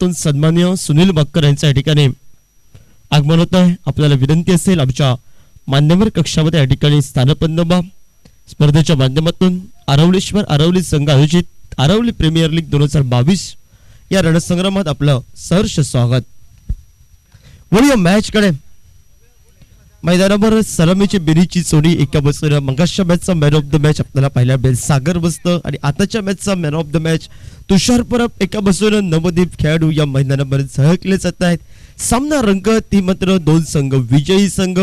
माध्यमातून सन्माननीय सुनील बक्कर यांच्या या ठिकाणी आगमन होत आहे। आपल्याला विनंती असेल आमच्या मान्यवर कक्षामध्ये या ठिकाणी स्थानपन्न व्हा। स्पर्धेच्या माध्यमातून आरवलीश्वर आरवली संघ आयोजित आरवली प्रीमियर लीग 2022 या रणसंग्रामात आपलं सहर्ष स्वागत। वळूया मॅच कडे। मैदानावर सलामीची बिनीची चोरी एका बसून मंगाशा मॅचचा मॅन ऑफ द मॅच आपल्याला पाहायला मिळेल सागर बस्त आणि आताच्या मॅचचा man of the match Tushar Parab एका बसून नवदीप खेळाडू या मैदानावर झळकले जात आहेत। सामना रंगत ती मात्र दोन संघ विजयी संघ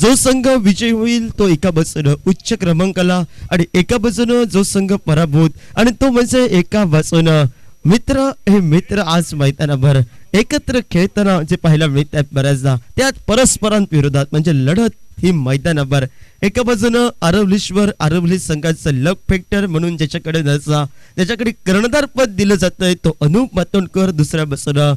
जो संघ विजयी होईल तो एका बाजूने उच्च क्रमांकाला आणि एका बाजूने जो संघ पराभूत आणि तो म्हणजे एका बाजूने मित्र हे मित्र आज मैदानावर एकत्र खेळताना जे पाहायला मिळतात बऱ्याचदा त्यात परस्परांविरोधात म्हणजे लढत ही मैदानावर एका बाजूने आरवलीश्वर आरवली संघाचा लक फॅक्टर म्हणून ज्याच्याकडे कर्णधार पद दिलं जातंय तो अनूप मातोंडकर, दुसऱ्या बाजूने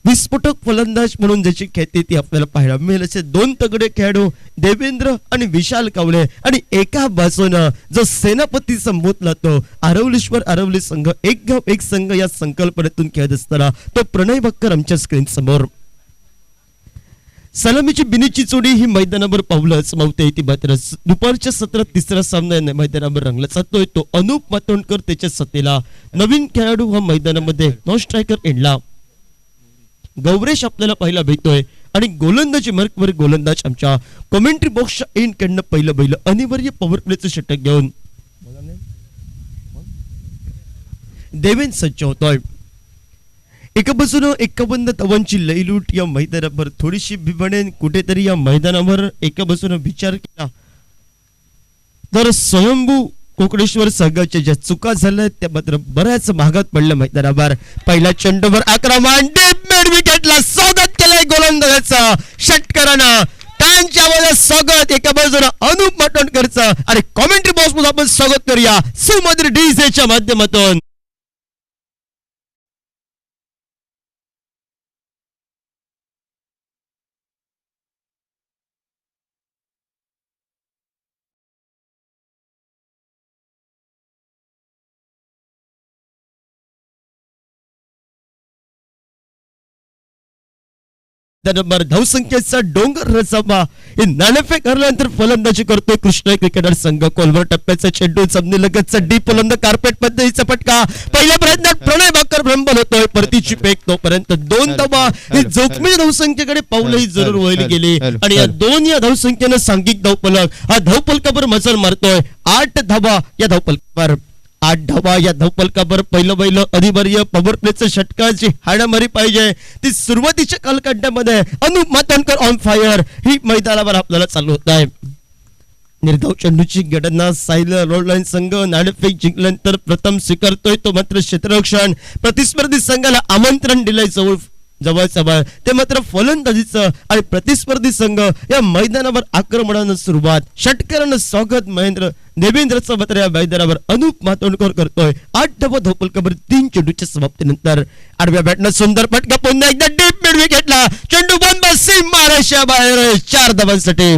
विस्फोटक फलंदाज म्हणून ज्याची ख्याती ती आपल्याला पाहायला मिळेल असे दोन तगडे खेळाडू देवेंद्र आणि विशाल कावळे आणि एका बाजूने जो सेनापती संबोधला तो आरवलीश्वर आरवली संघ एक गाव एक संघ या संकल्पनेतून खेळत असताना तो प्रणय बक्कर आमच्या स्क्रीन समोर। सलामीची बिनीची चोरी ही मैदानावर पावलंच मावते ती मात्र दुपारच्या सत्रात तिसरा सामना मैदानावर रंगला जातोय तो अनूप मातोंडकर त्याच्या सतेला नवीन खेळाडू हा मैदानामध्ये नो स्ट्रायकर एंडला गौरेश आपल्याला पहिला भेटतोय आणि गोलंदाजी मार्कवर गोलंदाज आमच्या कमेंट्री बॉक्सच्या एंड कडनं पहिलं बैल अनिवार्य पॉवर प्लेचं षटक घेऊन देवेंद्र सज्ज होतोय। एका बाजूने 51 धावांची लयलूट या मैदानावर थोडीशी बिबणेन कुठेतरी या मैदानावर एका बाजूने विचार केला तर स्वयंभू कोकणेश्वर संघाच्या ज्या चुका झाल्या त्या मात्र बऱ्याच भागात पडल्या मैदानावर। पहिला चेंडूवर आक्रमण डीप मिड विकेटला स्वागत केलंय गोलंदाजाचं षटकारानं त्यांच्या मध्ये स्वागत एका बाजूला अनूप मातोंडकरचं आणि कॉमेंट्री बॉक्स मध्ये आपण स्वागत करूया सुमधुर डीजेच्या माध्यमातून। नंबर धावसंख्येचा डोंगर रचमा हे नाणेफेक हरल्यानंतर फलंदाजी करतोय कृष्ण क्रिकेटर संघ। कोलवर टप्प्याचा चेंडू जमिनी लगतचा डीप फलंद कार्पेट पद्धतीचा फटका पहिल्या प्रयत्नात प्रणय बक्कर भ्रमण होतोय परतीची फेक तोपर्यंत दोन धावा ही जोखमी धावसंख्येकडे पावलंही जरूर व्हायला गेले आणि या धावसंख्येनं सांघिक धावफलक हा धावफलकावर मजल मारतोय 8 धावा या धावफलकावर 8 धावा या धावफलकावर पहिलं बैल अनिवार्य पॉवर प्लेचं षटकाची हाणामारी पाहिजे ती सुरुवातीच्या कालखंडामध्ये अनूप मातोंडकर ऑन फायर ही मैदानावर आपल्याला चालू होत आहे। निर्धाव चेंडूची गणना साईल रोडलाईन संघ नाणेफेक जिंकल्यानंतर प्रथम स्वीकारतोय तो मात्र क्षेत्ररक्षण प्रतिस्पर्धी संघाला आमंत्रण दिलंय जवळ ते मात्र फलंदाजीचं आणि प्रतिस्पर्धी संघ या मैदानावर आक्रमणानं सुरुवात षटकारानं स्वागत देवेंद्रचं मात्र या मैदानावर अनूप मातोंडकर करतोय 8 धावा धावफलकावर 3 चेंडूच्या समाप्तीनंतर आडव्या बॅटनं सुंदर फटका पुन्हा एकदा डीप मिड विकेटला चेंडू बंद सीम मारायच्या बाहेर 4 धावांसाठी।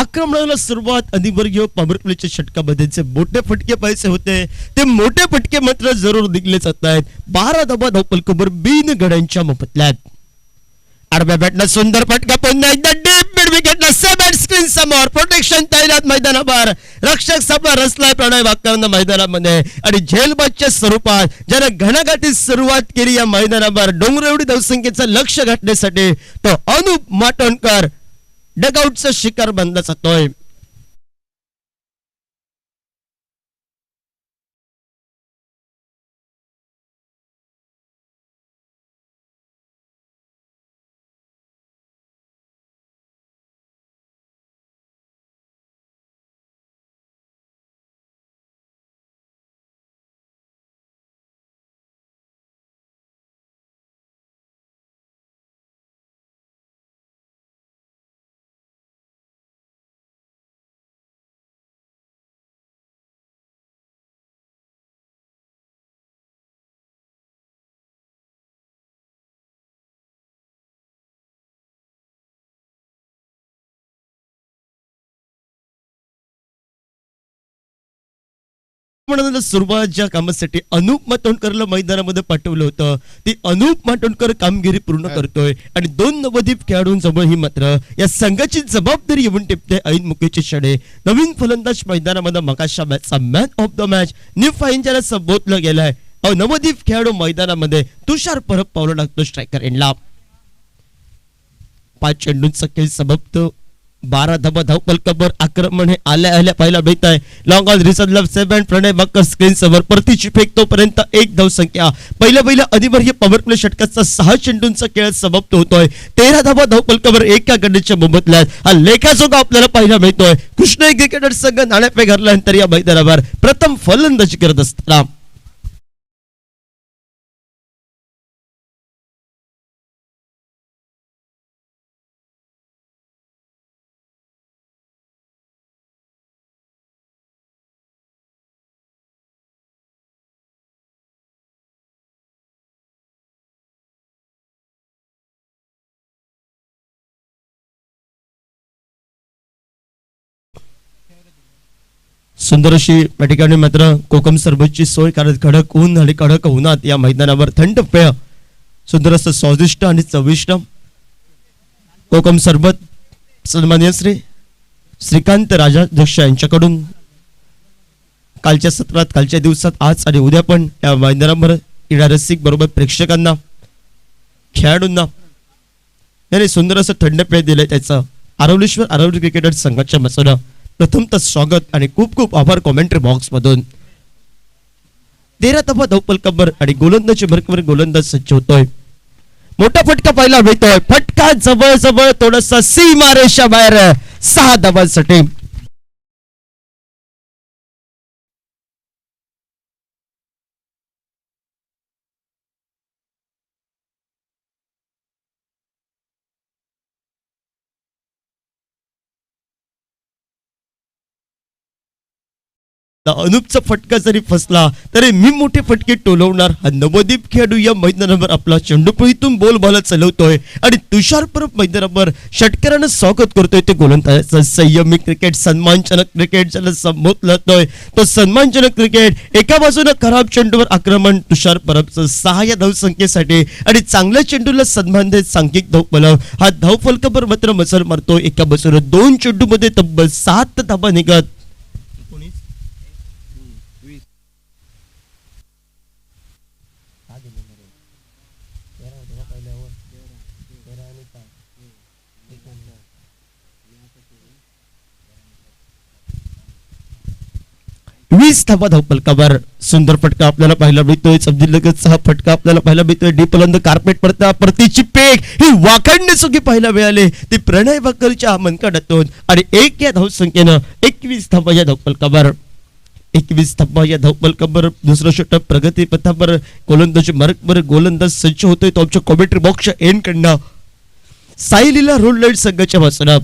आक्रमणाला सुरुवात अनिवार्य पॉवर प्लेच्या षटकामध्ये मोठे फटके पाहिजे होते ते मोठे फटके मात्र जरूर दिले जात आहेत। 12 धावा धावफलकावर बिन गड्यांच्या मोबदल्यात आडव्या बॅटला सुंदर फटका पुन्हा एकदा डीप मिड विकेटला सेवन स्क्रीन समोर प्रोटेक्शन तैनात मैदानावर रक्षक सापडा रचलाय प्रणय बक्करनं मैदानामध्ये आणि झेलबादच्या स्वरूपात ज्याने घणाघाती सुरुवात केली या मैदानावर डोंगरेवडी धावसंख्येचं लक्ष गाठण्यासाठी तो अनूप मातोंडकर डगआउटचा शिकार बनला जातोय। म्हणाला सुरुवात ज्या कामासाठी अनूप मातोंडकरला मैदानामध्ये पाठवलं होतं ती अनूप मातोंडकर कामगिरी पूर्ण करतोय आणि 2 नवदीप खेळाडूंजवळ ही मात्र या संघाची जबाबदारी येऊन टिपते ऐन मुकेची क्षणे. नवीन फलंदाज मैदानामध्ये मगाशा मॅचचा मॅन ऑफ द मॅच न्यू फाईन ज्याला संबोधलं गेलाय. नवदीप खेळाडू मैदानामध्ये तुषार परब पावलं टाकतो स्ट्रायकर एंडला. 5 चेंडूंचा खेळ समाप्त. 12 धावा धावपलकावर आक्रमण हे आल्या पाहायला मिळत आहे. Long on research love 7 Pranay बक्कर स्क्रीन समोर परतीची फेक तोपर्यंत 1 धाव संख्या. पहिल्या अधिवर्य पॉवर प्ले षटकाचा 6 चेंडूंचा खेळ समाप्त होतोय. 13 धावा धावपलकावर एका गड्याच्या मोबदल्यात हा लेखाजोगा आपल्याला पाहायला मिळतोय. कृष्ण क्रिकेटर संघ नाणेफेक हरल्यानंतर या मैदानावर प्रथम फलंदाजी करत असताना सुंदर अशी या ठिकाणी मात्र कोकम सरबतची सोय करत कडक ऊन आणि कडक उन्हात या मैदानावर थंड पेय सुंदर असं स्वादिष्ट आणि चविष्ट कोकम सरबत सन्माननीय श्रीकांत राजाध्यक्ष यांच्याकडून कालच्या सत्रात कालच्या दिवसात आज आणि उद्या पण या मैदानावर क्रीडा रसिक बरोबर प्रेक्षकांना खेळाडूंना याने सुंदर असं थंड पेय दिलंय. त्याचं आरवली क्रिकेटर संघाच्या मसोना प्रथमतः स्वागत आणि खूप खूप आभार कॉमेंट्री बॉक्स मधून. 13 धावा धावपलकावर आणि गोलंदाजी भरकवर गोलंदाज सज्ज होतोय. मोठा फटका पाहायला मिळतोय. फटका जवळ थोडासा सीमारेषा बाहेर 6 धावांसाठी. अनुपचा फटका जरी फसला तरी मी मोठे फटके टोलवणार हा नवदीप खेळाडू या मैदानावर आपला चेंडूपळीतून बोलबाला चालवतोय आणि तुषार परब मैदानावर षटकारानं स्वागत करतोय. ते गोलंदाजाचं संयमी क्रिकेट सन्मानजनक क्रिकेट ज्याला संबोधलं जातोय तो सन्मानजनक क्रिकेट. एका बाजूने खराब चेंडूवर आक्रमण तुषार परबचं 6 या धावसंख्येसाठी आणि चांगल्या चेंडूला सन्मान देत सांघिक धावफलक हा धावफलकावर मात्र मजल मारतो. एका बाजूने 2 चेंडूमध्ये तब्बल 7 धावा निघत वीस धावा धावपलकावर. सुंदर फटका आपल्याला पाहायला मिळतोय. लगतचा हा फटका आपल्याला पाहायला मिळतोय. डीपलंद कार्पेट पडता परतीची पेक ही वाखाणणे सुखी पाहायला मिळाले ती प्रणय बक्करच्या मनकाडातून आणि 1 या धावसंख्येनं 21 धावा या धावपलकावर. 21 धावा या धावपलकावर. दुसरं षटक प्रगती पथावर गोलंदाजी मार्गवर गोलंदाज सज्ज होतोय. तो आमच्या कॉमेंट्री बॉक्सच्या एंड कडनं सायलीला रोड लाईट संघाच्या वाचना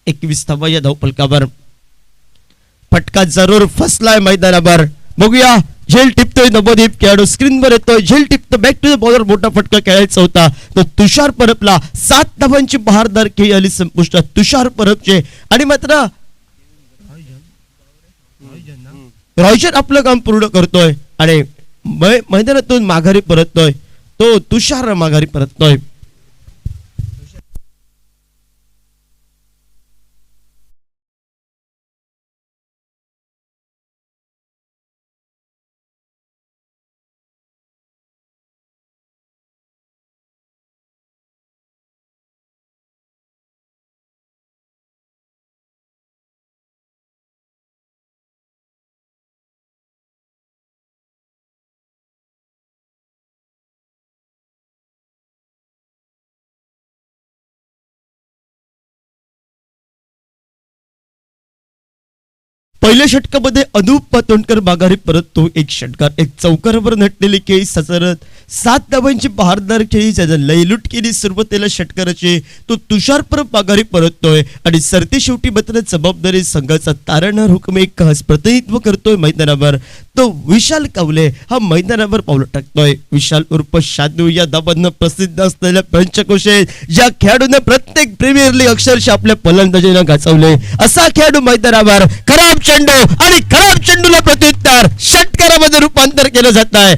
21 धावा या धावपलकावर. फटका जरूर फसलाय मैदानावर. बघूया झेल टिपतोय नवदीप खेळाडू स्क्रीनवर येतोय. झेल टिपतो बॅक टू द बॉलर. मोठा फटका खेळायचा होता तो तुषार परबला. 7 धावांची बहारदार खेळी आली संपुष्टात तुषार परबचे आणि मात्र रॉयजन आपलं काम पूर्ण करतोय आणि मैदानातून माघारी परततोय. तो तुषार माघारी परततोय. पहिल्या षटकामध्ये अनूप मातोंडकर माघारी परततो. 1 षटकार 1 चौकारावर नटलेली केळी सचरत 7 धावांची बहारदार खेळी ज्यानं लयलूट केली सुरुवातीला षटकाराची तो तुषार परत माघारी परततोय आणि सरते शेवटी मात्र जबाबदारी संघाचा तारणहार हुकूम एक खास प्रतिनिधित्व करतोय मैदानावर तो विशाल कावले हा मैदानावर पावलं टाकतोय. विशाल उर्फ शादू या नावानं प्रसिद्ध असलेल्या पंचकोशे ज्या खेळाडूने प्रत्येक प्रीमियर लीग अक्षरशः आपल्या फलंदाजीनं गाजवले असा खेळाडू मैदानावर खराब चेंडू आणि खराब चेंडूला प्रत्युत्तर षटकारामध्ये रूपांतर केलं जात आहे.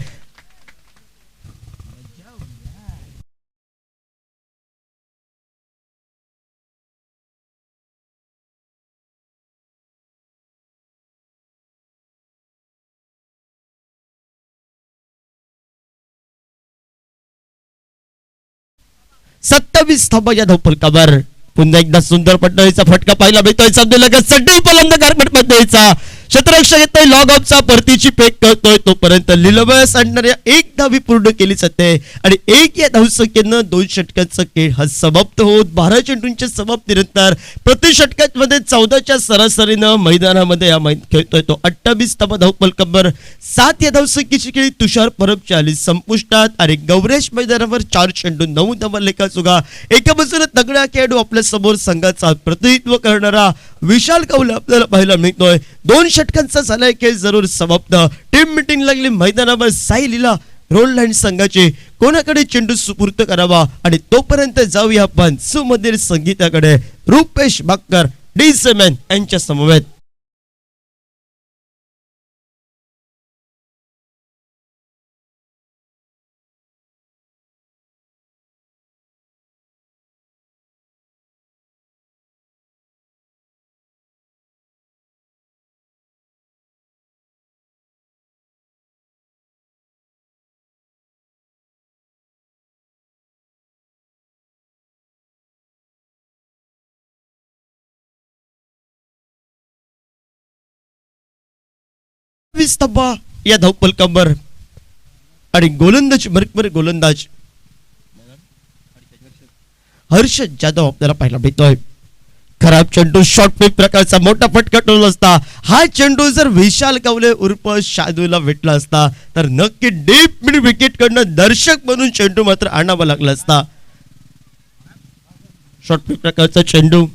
सत्तावीस धावा या धावफलकावर पुन्हा एकदा सुंदर पट्टाचा फटका पाहायला मिळतोय. लगेच सड्डी फलंद गारमेट पद्धतीचा क्षेत्ररक्षक येतोय लॉग ऑफचा परतीची फेक करतोय तोपर्यंत लिलवस आणणाऱ्या एक धावी पूर्ण केली जाते आणि एक या धावसंख्येनं 2 षटकांचा खेळ हा समाप्त होत 12 चेंडूंच्या समाप्तीनंतर प्रति षटकामध्ये 14च्या सरासरीनं मैदानामध्ये हा खेळतोय तो 28 धावा धावफलकावर 7 या धावसंख्येची खेळी तुषार परबची आली संपुष्टात आणि गौरेश मैदानावर 4 चेंडू 9 धावा लेखाचुगा. एका बाजूला तगडा खेळाडू आपल्या समोर संघाचा प्रतिनिधित्व करणारा विशाल कावले आपल्याला पाहायला मिळतोय. 2 षटकांचा झालाय खेळ जरूर समाप्त. टीम मीटिंग लागली मैदानावर. साई लीला रोल लाईन संघाचे कोणाकडे चेंडू सुपूर्द करावा आणि तोपर्यंत जाऊया आपण सुमधीर संगीताकडे. रुपेश बाक्कर डी सेमन यांच्या समवेत. धावा या धावफलकावर आणि गोलंदाज बरोबर गोलंदाज हर्षद जाधव आपल्याला पाहायला मिळतोय. खराब चेंडू शॉर्ट पिच प्रकारचा मोठा फटका टोल असता हा चेंडू जर विशाल कावले उर्फ शादूला भेटला असता तर नक्की डीप मिड विकेट कडनं दर्शक म्हणून चेंडू मात्र आणावा लागला असता. शॉर्ट पिच प्रकारचा चेंडू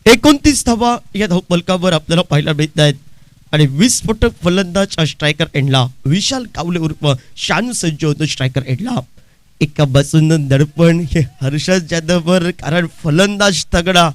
एकोणतीस धावा या धावफलकावर आपल्याला पाहायला मिळत आहेत आणि 20 फटक फलंदाज स्ट्रायकर एंडला विशाल कावले उर्फ शानू सज्ज होतो स्ट्रायकर एंडला. एका बाजून दडपण हे हर्षद जाधववर कारण फलंदाज तगडा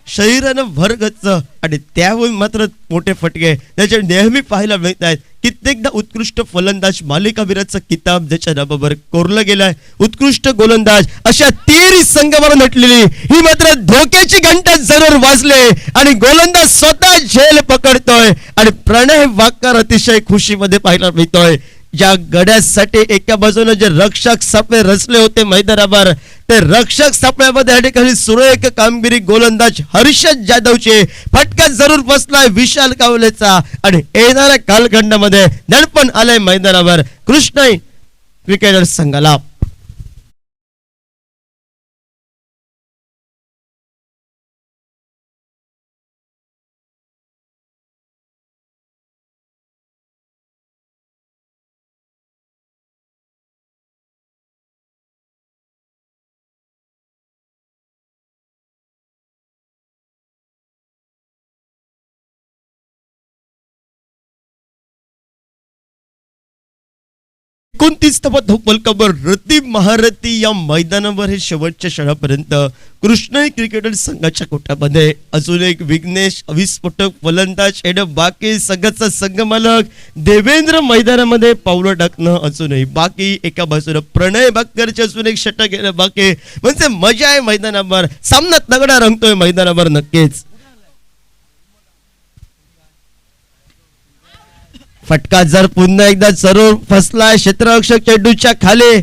शरीरानं भरगच्च आणि त्यावर मात्र मोठे फटके त्याचे नेहमी पाहायला मिळत आहेत. कित्येकदा उत्कृष्ट फलंदाज मालिकावीराचा किताब ज्याच्या नावावर कोरला गेलाय. उत्कृष्ट गोलंदाज अशा 13 संघावर नटलेली ही मात्र धोक्याची घंटा जरूर वाजले आणि गोलंदाज स्वतः झेल पकडतोय आणि प्रणय वाकर अतिशय खुशीमध्ये पाहायला मिळतोय. ज्या गड्यासाठी एका बाजूने जे रक्षक सापळे रचले होते मैदानावर ते रक्षक सापळ्यामध्ये या ठिकाणी सुरेख कामगिरी गोलंदाज हर्षद जाधवचे. फटका जरूर बसलाय विशाल कावलेचा आणि येणाऱ्या कालखंडामध्ये दडपण आलंय मैदानावर कृष्ण क्रिकेटर संघाला. एकोणतीस धावफलकावर रती महारथी या मैदानावर हे शेवटच्या क्षणापर्यंत कृष्ण क्रिकेटर संघाच्या कोट्यामध्ये अजून एक विघ्नेश अविस्फोटक फलंदाज येणं बाकी संघाचा संघमालक देवेंद्र मैदानामध्ये पावलं टाकणं अजूनही बाकी. एका बाजूला प्रणय बाक्करचे अजून एक षटक येणं बाकी. म्हणजे मजा आहे मैदानावर. सामना तगडा रंगतोय मैदानावर नक्कीच. फटका जर पुन्हा एकदा जरूर फसला क्षेत्ररक्षक चेंडूच्या खाली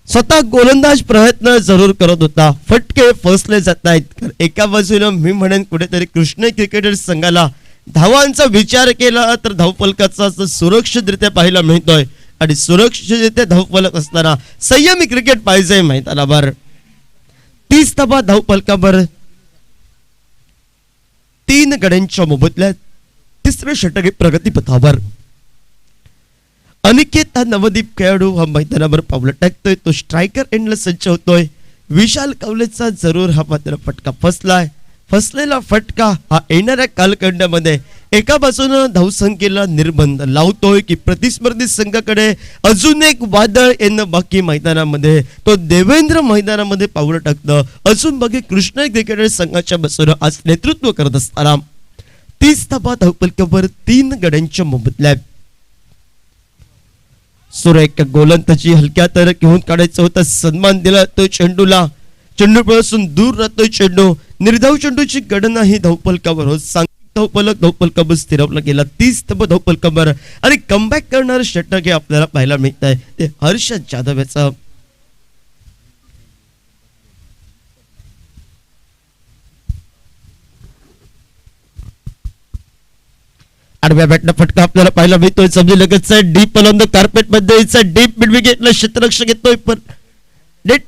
स्वतः गोलंदाज प्रयत्न जरूर करत होता. फटके फसले जात नाहीत. एका बाजूला मी म्हणेन कुठेतरी कृष्ण क्रिकेटर संघाला धावांचा विचार केला तर धावफलकाचा सुरक्षितरित्या पाहायला मिळतोय आणि सुरक्षितरित्या धावफलक असताना संयमी क्रिकेट पाहिजे मैदानावर. 30 धावा धावफलकावर 3 गड्यांच्या मोबदल्यात तिसरे षटक प्रगतीपथावर. अनिकेत हा नवदीप खेळाडू हा मैदानावर पावलं टाकतोय. तो स्ट्रायकर एंडला सज्ज होतोय. विशाल कवलेचा जरूर हा मात्र फटका फसलाय. फसलेला फटका हा येणाऱ्या कालखंडामध्ये एका बाजूनं धावसंख्येला निर्बंध लावतोय की प्रतिस्पर्धी संघाकडे अजून एक वादळ येणं बाकी मैदानामध्ये. तो देवेंद्र मैदानामध्ये पावलं टाकतं. अजून बाकी कृष्ण क्रिकेटर संघाच्या बाजूनं आज नेतृत्व करत असताना 30 धावा धावफलकावर 3 गड्यांच्या मोबदल्यात. सुरेख गोलंदाजी हलक्या तर घेऊन काढायचं होतं. सन्मान दिला तो चेंडूला. चेंडूपासून दूर राहतोय चेंडू. निर्धाव चेंडूची गणना ही धावफलकावर होत. सांघिक धावफलकावर स्थिरवला गेला. 30 धावा धावफलकावर आणि कमबॅक करणारं षटक हे आपल्याला पाहायला मिळत आहे ते हर्षद जाधव याचं. आडव्या बॅटनं फटका आपल्याला पाहायला मिळतोय. समजी लगेच डीप ऑन द कार्पेट मध्ये डीप मिड विकेटला क्षेत्ररक्षक येतोय पण डेट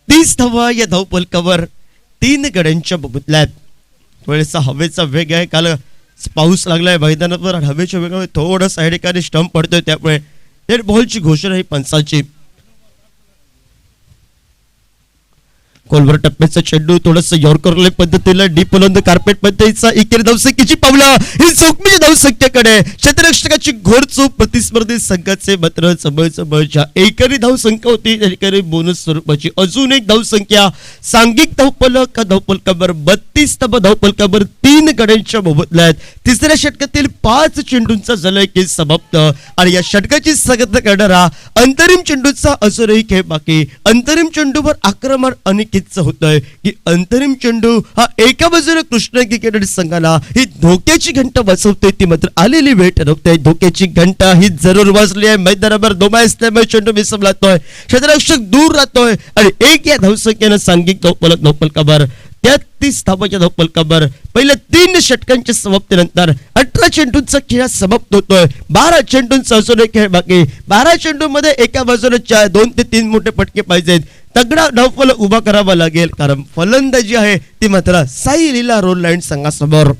30 धावा या धावफलकावर 3 गड्यांच्या मोबदल्यात. थोडासा हवेचा वेग आहे. काल पाऊस लागलाय मैदानावर. हवेच्या वेगामुळे थोडं साईड एकाने स्टंप पडतोय त्यामुळे डेड बॉलची घोषणा ही पंचाची. कोलवर टप्प्याचा चेंडू थोडस यॉर्कर पद्धतीला डीप ऑन द कार्पेट पद्धतीचा एकेरी धावसंख्येची पावलं ही जोखमीच्या धावसंख्येकडे क्षेत्ररक्षकाची घोडचूक. प्रतिस्पर्धी संघाचे मात्र चबळच्या एकेरी धावसंख्या होती एकेरी बोनस स्वरूपाची. अजून एक धावसंख्या सांघिक धावफलकावर 32 धावा धावफलकावर 3 गड्यांच्या मोबदल्यात. तिसऱ्या षटकातील 5 चेंडूंचा झालाय खेळ समाप्त आणि या षटकाची स्थगित करणारा अंतरिम चेंडूचा अजूनही खेळ बाकी. अंतरिम चेंडूवर आक्रमण अनिकेत होतोय की अंतरिम चेंडू हा एका बाजूला कृष्ण क्रिकेटर संघाला ही धोक्याची घंटा वाजवते. ती मात्र आलेली वेळ ठरवते. धोक्याची घंटा ही जरूर वाजली आहे. मैदानावर दोमायसल्यामुळे चेंडू विसरलातोय. क्षेत्ररक्षक दूर राहतोय आणि एक या धावसंख्येनं सांघिक धावफलकावर 33 धावाच्या धावफलकावर पहिल्या 3 षटकांच्या समाप्तीनंतर 18 चेंडूंचा खेळ समाप्त होतोय. 12 चेंडूंचा अजून खेळ बाकी. 12 चेंडू मध्ये एका बाजूला 2 ते 3 मोठे फटके पाहिजेत. तगडा धावफलक उभा करावा लागेल कारण फलंदाजी आहे ती मात्र साई लीला रोल लाईन संघासमोर.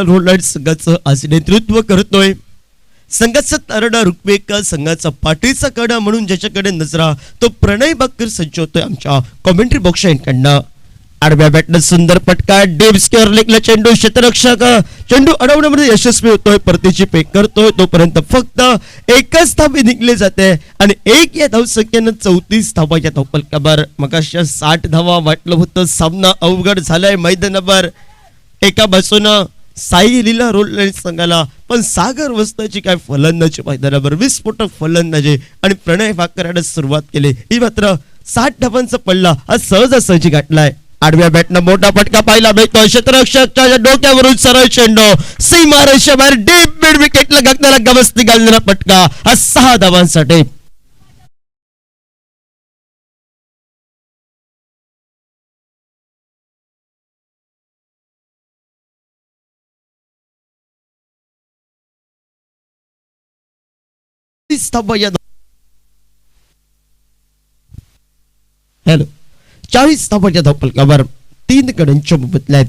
रोल लाईन संघाचं आज नेतृत्व करतोय. संघाचा तारडा रुक्वेकर संघाचा पाठीचा कडा म्हणून ज्याच्याकडे नजरा तो प्रणय बाकर सज्ज होतोय आमच्या कॉमेंट्री बॉक्स यांकडनं. आडव्या बॅटनं सुंदर फटका डीप स्क्वेअर लेगला चेंडू. क्षेत्ररक्षक चेंडू अडवण्यामध्ये यशस्वी होतोय. परतीची पेक करतोय तोपर्यंत फक्त एकच धाव निघले जाते आणि एक या धावसंख्येनं 34 धावा या धावफलकावर. मगाशी 60 धावा वाटलं होतं. सामना अवघड झालाय मैदानावर. एका बाजूनं साई लीला रोल लाईन संघाला पण सागर वस्ताची काय फलंदाजी मैदानावर. विस्फोटक फलंदाजी आणि प्रणय वाकराने सुरुवात केली. ही मात्र 60 धावांचा पल्ला हा सहजासहजी गाठलाय. आडव्या बॅटनं मोठा फटका पाहायला मिळतो. क्षेत्ररक्षकाच्या डोक्यावरून सरळ चेंडू सीमा रेषेबाहेर डीप मिड विकेटला गगनाला गवसणी घालणारा फटका हा 6 धावांसाठी. धावा या हॅलो 40 धावा या धावफलकावर 3 गड्यांच्या मोबदल्यात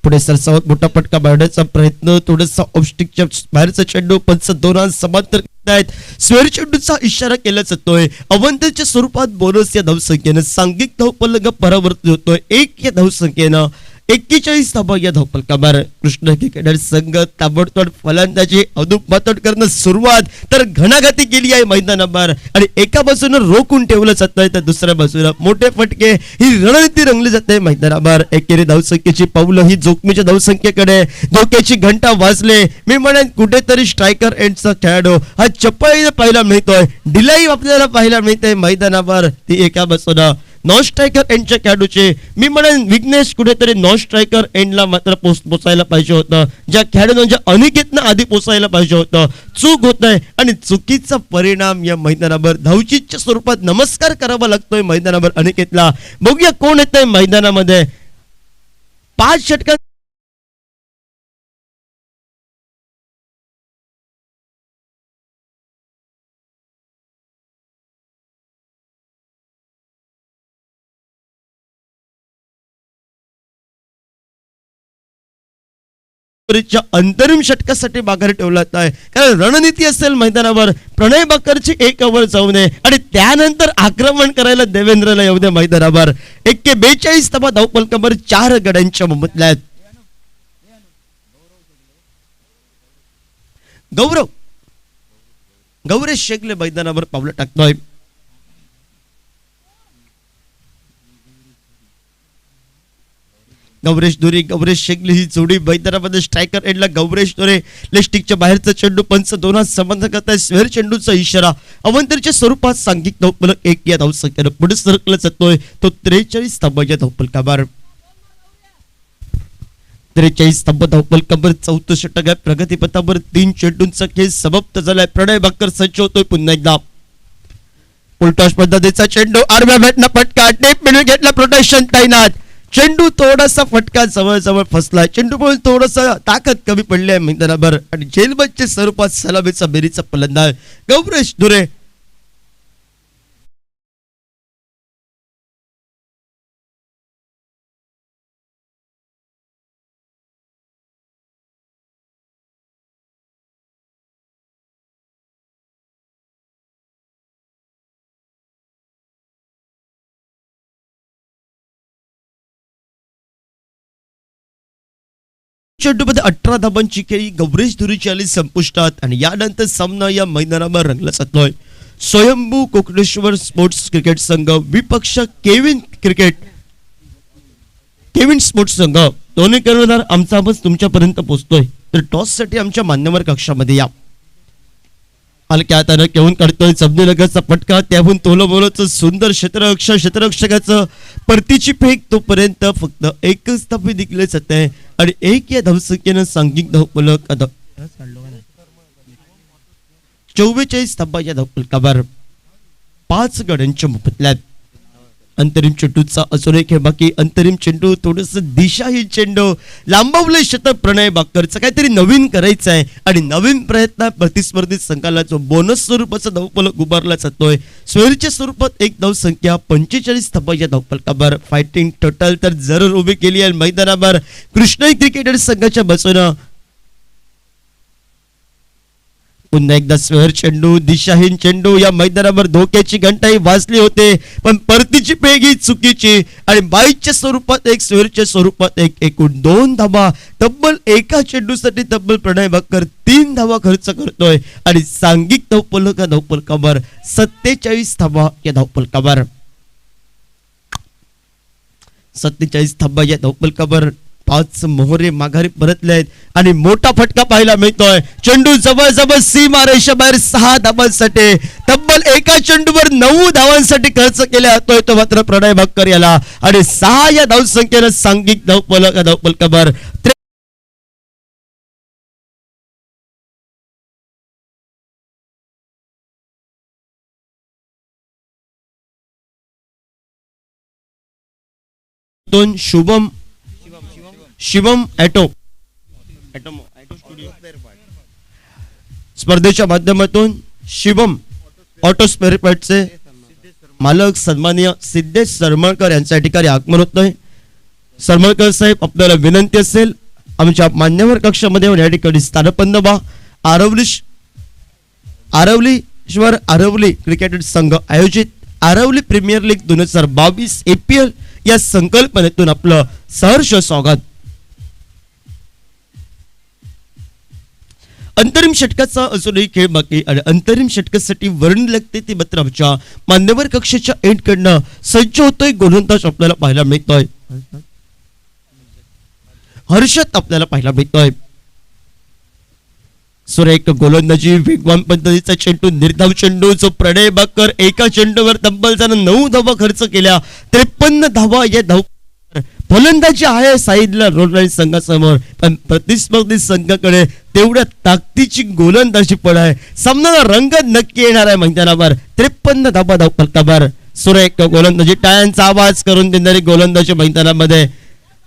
पुढे सरसावत मोठा फटका मारण्याचा प्रयत्न थोडासा ऑफस्टिकच्या बाहेरचा चेंडू पंच दोन समांतर आहेत स्वेर चेंडूचा इशारा केला जातोय अवंतीच्या स्वरूपात बोनस या धावसंख्येनं सांघिक धावफलक परावर्तित होतोय 1 या धावसंख्येनं 41 धावा या धावफलकावर कृष्ण क्रिकेटर संघ ताबडतोब फलंदाजी अधूनमधून करणं सुरुवात तर घणाघाती केली आहे मैदानावर आणि एका बाजूने रोखून ठेवलं जातंय तर दुसऱ्या बाजूला मोठे फटके ही रणनीती रंगली जाते मैदानावर एकेरी धावसंख्येची पावलं ही जोखमीच्या धावसंख्येकडे धोक्याची घंटा वाजले मी म्हणेन कुठेतरी स्ट्रायकर एंडचा खेळाडू हा चपळीने पाहायला मिळतोय डिलाई आपल्याला पाहायला मिळते मैदानावर ती एका बाजूला नॉन स्ट्रायकर एंडच्या खेळाडूचे मी म्हणेन विघ्नेश कुठेतरी नॉन स्ट्रायकर एंडला मात्र पोचायला पाहिजे होतं ज्या खेळाडूंच्या अनिकेतनं आधी पोचायला पाहिजे होतं चूक होत आहे आणि चुकीचा परिणाम या मैदानावर धावचीच्या स्वरूपात नमस्कार करावा लागतोय मैदानावर अनिकेतला बघूया कोण येत आहे मैदानामध्ये 5 षटकां अंतरिम षटकासाठी माघारी ठेवला आहे कारण रणनीती असेल मैदानावर प्रणय बाकरची 1 ओव्हर जाऊ नये आणि त्यानंतर आक्रमण करायला देवेंद्रला येऊ दे मैदानावर 42 धावा धावफलकावर 4 गड्यांच्या मोबदल्यात गौरेश शेगले मैदानावर पावलं टाकतोय गौरेश दुरे गौरेश शेगले ही जोडी मैदानामध्ये स्ट्रायकर एंडला गौरेश दुरे लेस्टिकच्या बाहेरचा चेंडू पंच दोनात संबंध करताय स्वेर चेंडूचा इशारा अवंतरच्या स्वरूपात सांघिक धावफलक 1 या धावसंख्येनं पुढे सरकला जातोय तो 43 धावा या धावफलकावर 43 धावा धावफलकावर 4थं षटक आहे प्रगतीपथावर 3 चेंडूंचा खेळ समाप्त झालाय प्रणय बाकर सज्ज होतोय पुन्हा एकदा उलटॉस पद्धतीचा चेंडू आडव्या बॅटनं फटका टेप मिळून घेतला प्रोटेक्शन तैनात चेंडू थोडासा फटका जवळ फसला चेंडू पण थोडासा ताकद कमी पडली आहे मैदानावर आणि जेलबच्या स्वरूपात सलामीचा बेरीचा फलंदाज गौरेश दुरे चेंडूमध्ये 18 धाबांची खेळी गौरेश धुरीची आली संपुष्टात आणि यानंतर सामना या मैदानावर रंगला जातोय स्वयंभू कोकणेश्वर स्पोर्ट्स क्रिकेट संघ विपक्ष केविन स्पोर्ट्स संघ दोन्ही कर्णधार आमचा आवाज तुमच्यापर्यंत पोहोचतोय तर टॉस साठी आमच्या मान्यवर कक्षामध्ये या हलक्या हातानं घेऊन काढतोय जमनीलगतचा फटका त्याहून तोलमोलचं सुंदर क्षेत्ररक्षकाचं परतीची फेक तोपर्यंत फक्त 1च धावे दिले जाते आणि 1 या धावसंख्येनं सांघिक धावफलक 44 धावा या धावफलकावर 5 गड्यांच्या मोबदल्यात अंतरिम चेंडूचा अजून एक बाकी अंतरिम चेंडू थोडस दिशाहीन चेंडू लांबवले शतक प्रणय बाकरचं काहीतरी नवीन करायचं आहे आणि नवीन प्रयत्न प्रतिस्पर्धी संघाला जो बोनस स्वरूपाचा धावफलक उभारला जातोय स्वेरच्या स्वरूपात 1 धावसंख्या 45 धावा या धावफलकावर फायटिंग टोटल तर जरूर उभी केली आहे मैदानावर कृष्ण क्रिकेटर संघाच्या बाजूनं पुन्हा एकदा स्वेर चेंडू दिशाहीन चेंडू या मैदानावर धोक्याची घंटाही वाजली होते पण परतीची पेग ही चुकीची आणि 22च्या स्वरूपात 1 स्वेरच्या स्वरूपात 1 एकूण 2 धावा तब्बल एका चेंडूसाठी तब्बल प्रणय बाकर 3 धावा खर्च करतोय आणि सांघिक धावफलकावर 47 धावा या धावफलकावर 47 धावा या धावफलकावर 5 मोहरे माघारी परतले आहेत आणि मोठा फटका पाहायला मिळतोय चेंडू जवळ सीमारेषा बाहेर 6 धावांसाठी तब्बल एका चेंडूवर 9 धावांसाठी खर्च केला जातोय तो मात्र प्रणय बाकर याला आणि 6 या धावसंख्येनं सांघिक धावफलकावर शिवम ॲटो स्पर्धेच्या माध्यमातून शिवम ऑटो स्पेअर पार्टचे मालक सन्माननीय सिद्धेश सरमळकर यांच्या ठिकाणी आगमन होतंय. सरमळकर साहेब, आपल्याला विनंती असेल आमच्या मान्यवर कक्षामध्ये या ठिकाणी स्थानपन्न व्हा. आरवलीश्वर आरवली क्रिकेट संघ आयोजित आरवली प्रीमियर लीग 2022 APL या संकल्पनेतून आपलं सहर्ष स्वागत. अंतरिम षटकाचा अजूनही खेळ बाकी आणि अंतरिम षटकासाठी वर्णी लागते ती मात्र आमच्या मान्यवर कक्षाच्या एंडकडनं सज्ज होतोय. गोलंदाज आपल्याला पाहायला मिळतोय. हर्षद आपल्याला पाहायला मिळतोय. सुरेख गोलंदाजी, वेगवान पद्धतीचा चेंडू, निर्धाव चेंडू जो प्रणय बाकर एका चेंडूवर तब्बल 9 धावा खर्च केल्या. 53 धावा या धाव फलंदाजी आहे साईडला रोल संघासमोर, पण प्रतिस्पर्धी संघाकडे तेवढ्या ताकदीची गोलंदाजी पण आहे. सामन्याला रंगत नक्की येणार आहे मैदानावर. 53 धावा धाव फलकावर सुरेख गोलंदाजी, टाळ्यांचा आवाज करून देणारी गोलंदाजी मैदानामध्ये.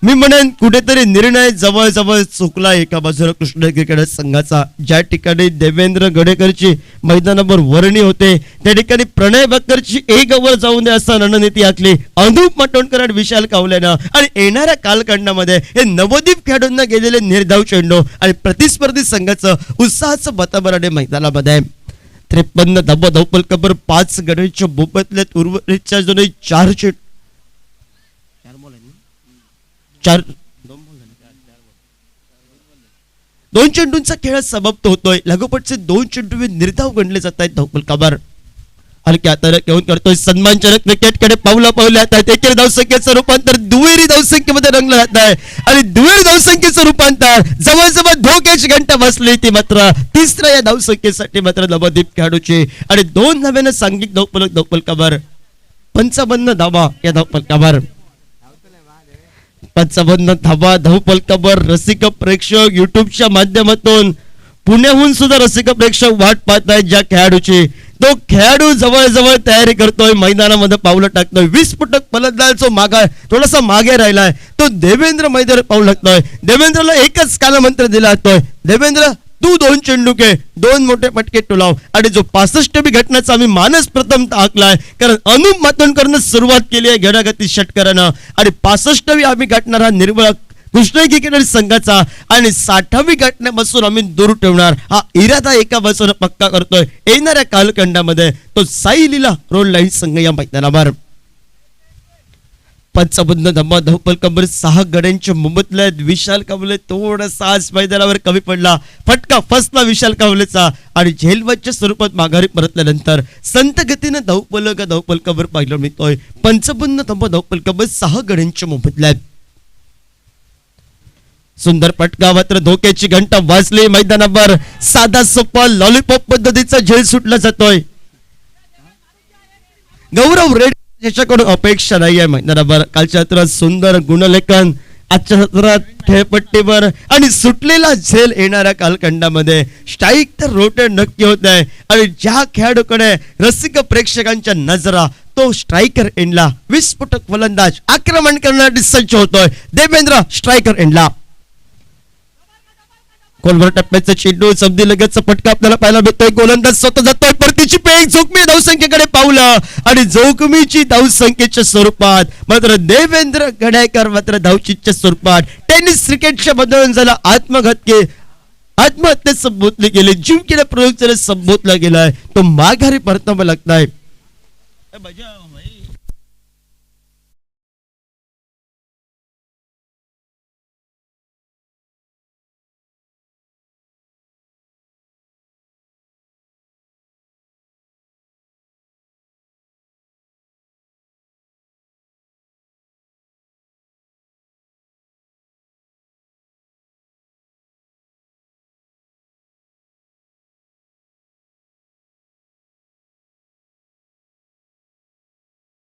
मी म्हणेन कुठेतरी निर्णय जवळ चुकला एका बाजूला कृष्ण क्रिकेट संघाचा. ज्या ठिकाणी देवेंद्र गडेकरची मैदानावर वर्णी होते त्या ठिकाणी प्रणय बक्करची एक ओव्हर जाऊन दे असा रणनीती आखली अनुप माटोणकर आणि विशाल कावलेनं. आणि येणाऱ्या कालखंडामध्ये हे नवदीप खेळाडूंना गेलेले निर्धाव चेंडू आणि प्रतिस्पर्धी संघाचं उत्साहाचं वातावरण मैदानामध्ये. 53 धावा धावफलकावर 5 गड्यांच्या बोबतल्यात उर्वरितच्या जणू 2 चेंडूंचा खेळ समाप्त होतोय. लागोपाठचे 2 चेंडू निर्धाव गणले जात आहेत धावफलकावर. हलक्या हाताने घेऊन करतोय सन्मानजनक क्रिकेटकडे पावलं आता एकेरी धावसंख्येचं रूपांतर दुहेरी धावसंख्येमध्ये रंगलं जात आहे. आणि दुहेरी धावसंख्येचं रूपांतर जवळजवळ धोक्याची घंटा बसली ती मात्र तिसऱ्या या धावसंख्येसाठी मात्र नवदीप खेळाडूची. आणि 2 नव्यानं सांघिक धावफलकावर 55 धावा या धावफलकावर. 55 धावा धावफलकावर रसिक प्रेक्षक युट्यूबच्या माध्यमातून पुण्याहून सुद्धा रसिक प्रेक्षक वाट पाहत आहेत ज्या खेळाडूची. तो खेळाडू जवळ तयारी करतोय, मैदानामध्ये पावलं टाकतोय. 20 फुटक फलंदाज जो थोडासा मागे राहिलाय तो देवेंद्र मैदानात पाऊल टाकतोय. देवेंद्रला एकच कालमंत्र दिला जातोय, देवेंद्र तू 2 चेंडू घे, 2 मोठे पटके टोलाव. आणि जो 65वी घटनाचा आम्ही मानस प्रथम आखलाय, कारण अनुप मातोंडकरनं सुरुवात केली आहे घडागती षटकारानं. आणि 65वी आम्ही गाठणार हा निर्बळ कृष्ण क्रिकेट संघाचा. आणि 60वी गाठण्यापासून आम्ही दूर ठेवणार हा इरादा एका बाजूने पक्का करतोय. येणाऱ्या कालखंडामध्ये तो साई लीला रोड लाईन संघ या मैदानावर. 55 धावा धावफलकावर 6 गड्यांच्या मुंबईतल्या विशाल कावले थोडासा आज मैदानावर कमी पडला. फटका फसला विशाल कावलेचा आणि झेलवाच्या स्वरूपात माघारी परतल्यानंतर संत गतीने धावफलकावर पाहिलं मिळतोय. 55 धावा धावफलकावर 6 गड्यांच्या मुंबईतल्या. सुंदर फटका मात्र धोक्याची घंटा वाजली मैदानावर. साधा सोपा लॉलीपॉप पद्धतीचा झेल सुटला जातोय. गौरव रेड याच्याकडून अपेक्षा नाही आहे मैदानावर. कालच्या सत्रात सुंदर गुणलेखन, आजच्या सत्रात खेळपट्टीवर आणि सुटलेला झेल येणाऱ्या कालखंडामध्ये. स्ट्राईक तर रोटेट नक्की होत आहे. आणि ज्या खेळाडूकडे रसिक प्रेक्षकांच्या नजरा तो स्ट्रायकर एंडला 20 फुटक फलंदाज आक्रमण करण्यासाठी सज्ज होतोय. देवेंद्र स्ट्रायकर एंडला. खोलवर टप्प्याचा चेंडू सबदी लगतचा फटका आपल्याला पाहायला भेटतोय. गोलंदाज स्वतः जातोय, परतीची पेक जोखमी धावसंख्येकडे पावलं आणि जोखमीची धावसंख्येच्या स्वरूपात मात्र देवेंद्र गडायकर मात्र धावचीच्या स्वरूपात टेनिस क्रिकेटच्या बदलून झाला आत्महत्या संबोधली गेली. जीव केला प्रयोग संबोधला गेलाय. तो माघारी परतावा लागताय.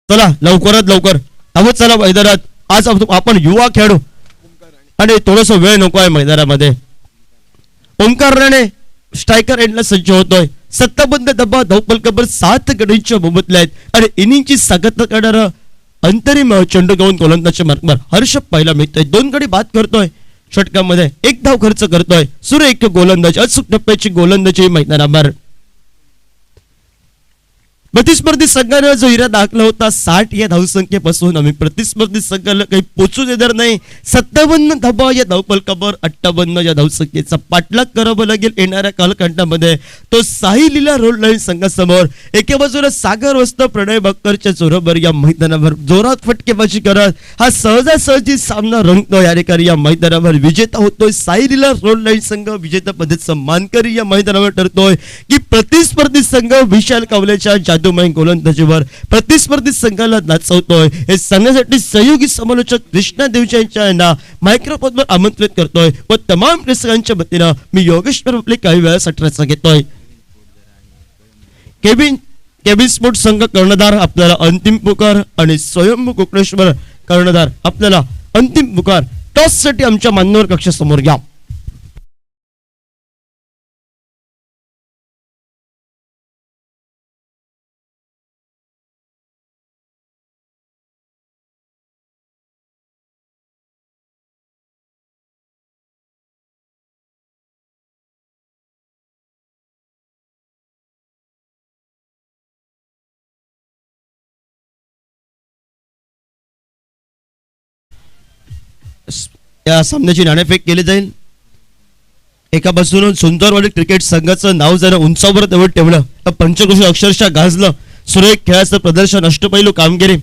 चला लवकरात लवकर आहोत, चला मैदानात. आज आपण युवा खेळू आणि थोडस वेळ नको आहे मैदानामध्ये. ओंकार राणे स्ट्रायकर एंडला सज्ज होतोय. 57 धावा धावफलकावर 7 गड्यांच्या मुंबईतल्या आहेत. आणि इनिंगची सागत करणारा अंतरिम चेंडू घेऊन गोलंदाजच्या मार्गावर हर्ष पाहायला मिळतोय. 2 गडी बाद करतोय षटकामध्ये, 1 धाव खर्च करतोय. सुरेख गोलंदाज अचूक टप्प्याची गोलंदाजी मैदानावर. प्रतिस्पर्धी संघाने जो इरादा दाखला होता 60 या धावसंख्येपासून आम्ही प्रतिस्पर्धी संघाला काही पोचू देणार नाही. 57 धावा या धावफलकावर 58 या धावसंख्येचा पाठलाग करावा लागेल येणाऱ्या कालखंडामध्ये. तो साहिलीला रोड लाईन संघासमोर एके बाजूला सागर वस्त प्रणय बक्करच्या जोरावर या मैदानावर जोरात फटकेबाजी करत हा सहजासहजी सामना रंगतो. या ठिकाणी या मैदानावर विजेता होतोय साहिलीला रोड लाईन संघ. विजेता पदाचा मानकरी या मैदानावर ठरतोय की प्रतिस्पर्धी संघ विशाल कावलेच्या जादूमय गोलंदाजीवर प्रतिस्पर्धी संघाला नाचवतोय. हे सांगण्यासाठी सहयोगी समालोचक कृष्णा देवच्या यांना मायक्रोफोनवर आमंत्रित करतोय व तमाम प्रेक्षकांच्या वतीनं मी योगेश आपले काही वेळासाठी रचा घेतोय. केबिन स्पोर्ट संघ कर्णधार आपल्याला अंतिम पुकार आणि स्वयंभू कोकणेश्वर कर्णधार आपल्याला अंतिम पुकार. टॉस साठी आमच्या मान्यवर कक्षासमोर घ्या. या सामन्याची नाणेफेक केली जाईल. एका बाजूने सुंदरवाडी क्रिकेट संघाचं नाव जरा उंचावर तेवढं ठेवलं तर पंचक्रोशी अक्षरशः गाजलं. सुरेख खेळाचं प्रदर्शन, अष्टपैलू कामगिरी.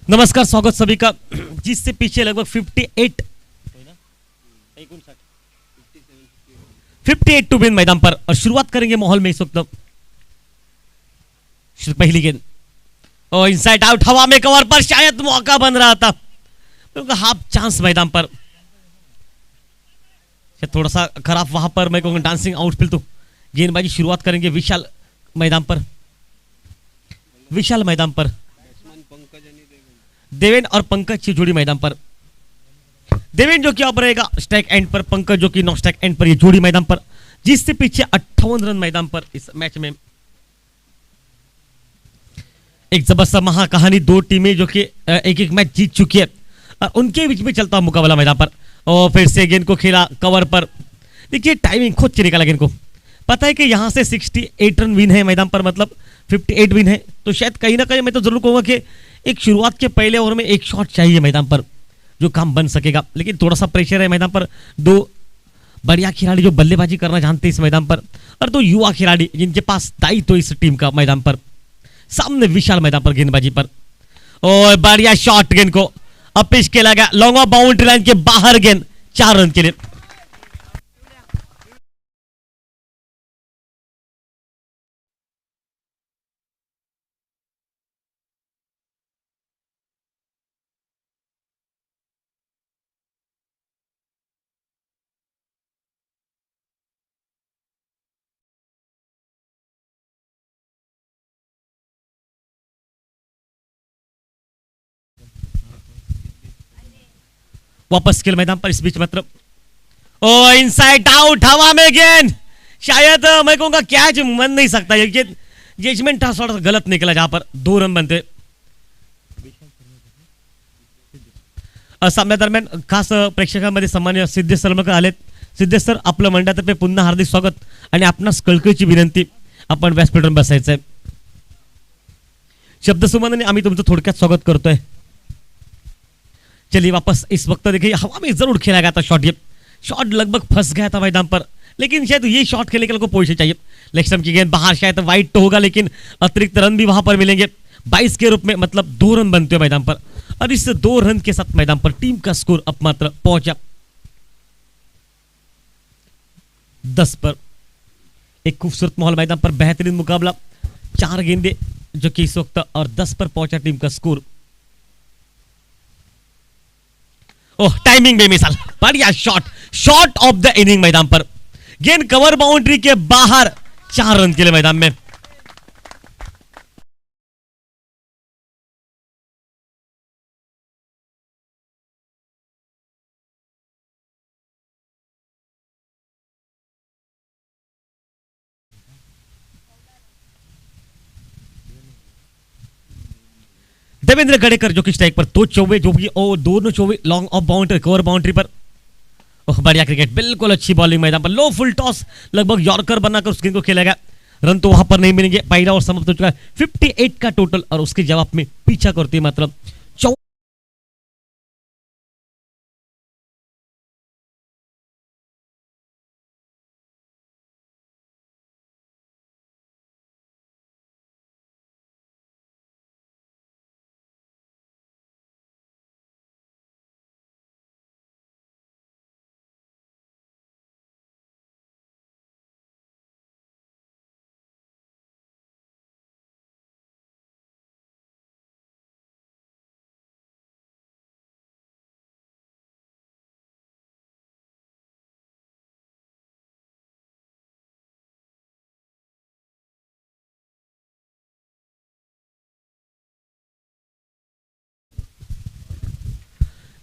नमस्कार, स्वागत सभी का। जिससे पीछे लगभग 58 टू विन मैदान पर और शुरुआत करेंगे माहौल में इस वक्त। पहली गेंद और इनसाइड आउट, हवा में कवर पर शायद मौका बन रहा था, हाफ चांस मैदान पर। थोड़ा सा खराब वहां पर मैं कहूँगा डांसिंग आउटफील्ड। तो गेंदबाजी शुरुआत करेंगे विशाल मैदान पर। विशाल मैदान पर देवेन और पंकज की जोड़ी मैदान पर। देवेन जो कि अब रहेगा स्ट्राइक एंड पर, पंकज जो कि नॉन स्ट्राइक एंड पर, ये जोड़ी मैदान पर, जिससे पीछे 58 रन मैदान पर इस मैच में। एक जबरदस्त महाकहानी, दो टीमें जो कि एक एक मैच जीत चुकी है और उनके बीच में चलता मुकाबला मैदान पर। और फिर से गेंद को खेला कवर पर। देखिए टाइमिंग खुद से निकाला गेंद को। पता है कि यहां से 68 रन विन है मैदान पर, मतलब 58 विन है, तो शायद कहीं ना कहीं मैं तो जरूर कहूंगा कि एक शुरुआत के पहले ओवर में एक शॉट चाहिए मैदान पर जो काम बन सकेगा। लेकिन थोड़ा सा प्रेशर है मैदान पर। दो बढ़िया खिलाड़ी जो बल्लेबाजी करना जानते हैं इस मैदान पर, और दो युवा खिलाड़ी जिनके पास दायित्व इस टीम का मैदान पर। सामने विशाल मैदान पर गेंदबाजी पर, और बढ़िया शॉट, गेंद को अब पिच खेला गया लॉन्ग ऑफ बाउंड्री लाइन के बाहर, गेंद 4 रन के लिए। वापस खेल मैदान पर इस बीच, मतलब ओ इनसाइड आउट, हवा में गेंद, शायद मैं कहूंगा कैच मन नहीं सकता, ये जजमेंट था थोड़ा गलत निकला, जहां पर 2 रन बनते। सामन्या दरम्यान खास प्रेक्षकांमध्ये सन्मान्य सिद्धेश सरमकर आलेत। सिद्धेश सर, आपलं मंडळातर्फे पुन्हा हार्दिक स्वागत आणि आपणास कळकळीची विनंती, आपण व्यासपीठावर बसायचंय। शब्दसुमनाने आम्ही तुमचं थोडक्यात स्वागत करतोय। चलिए वापस इस वक्त देखिए हवा में जरूर खेला गया था शॉट, ये शॉट लगभग फंस गया था मैदान पर, लेकिन शायद ये शॉट खेलने के लिए पोजीशन चाहिए। लेग स्टंप की गेंद बाहर, शायद वाइड तो होगा लेकिन अतिरिक्त रन भी वहां पर मिलेंगे 22 के रूप में, मतलब 2 रन बनते हैं मैदान पर। और इस 2 रन के साथ मैदान पर टीम का स्कोर अब मात्र पहुंचा 10 पर। एक खूबसूरत माहौल मैदान पर, बेहतरीन मुकाबला, 4 गेंदे जो कि इस वक्त, और 10 पर पहुंचा टीम का स्कोर। ओह टाइमिंग बेमिसाल, बढ़िया shot, shot of the inning मैदान पर, गेंद कवर बाउंड्री के बाहर, 4 रन के लिए मैदान में। देवेंद्र गडेकर जो कि स्ट्राइक पर, 2 चौवे जो कि दोनों चौवे long off boundary, cover boundary पर। ओह बढ़िया क्रिकेट, बिल्कुल अच्छी बॉलिंग मैदान पर, लो फुल टॉस, लगभग यॉर्कर बनाकर उस गेंद को खेला गया। रन तो वहां पर नहीं मिलेंगे, पहला ओवर समाप्त हो चुका है, 58 का टोटल, और उसके जवाब में पीछा करती है मतलब 4।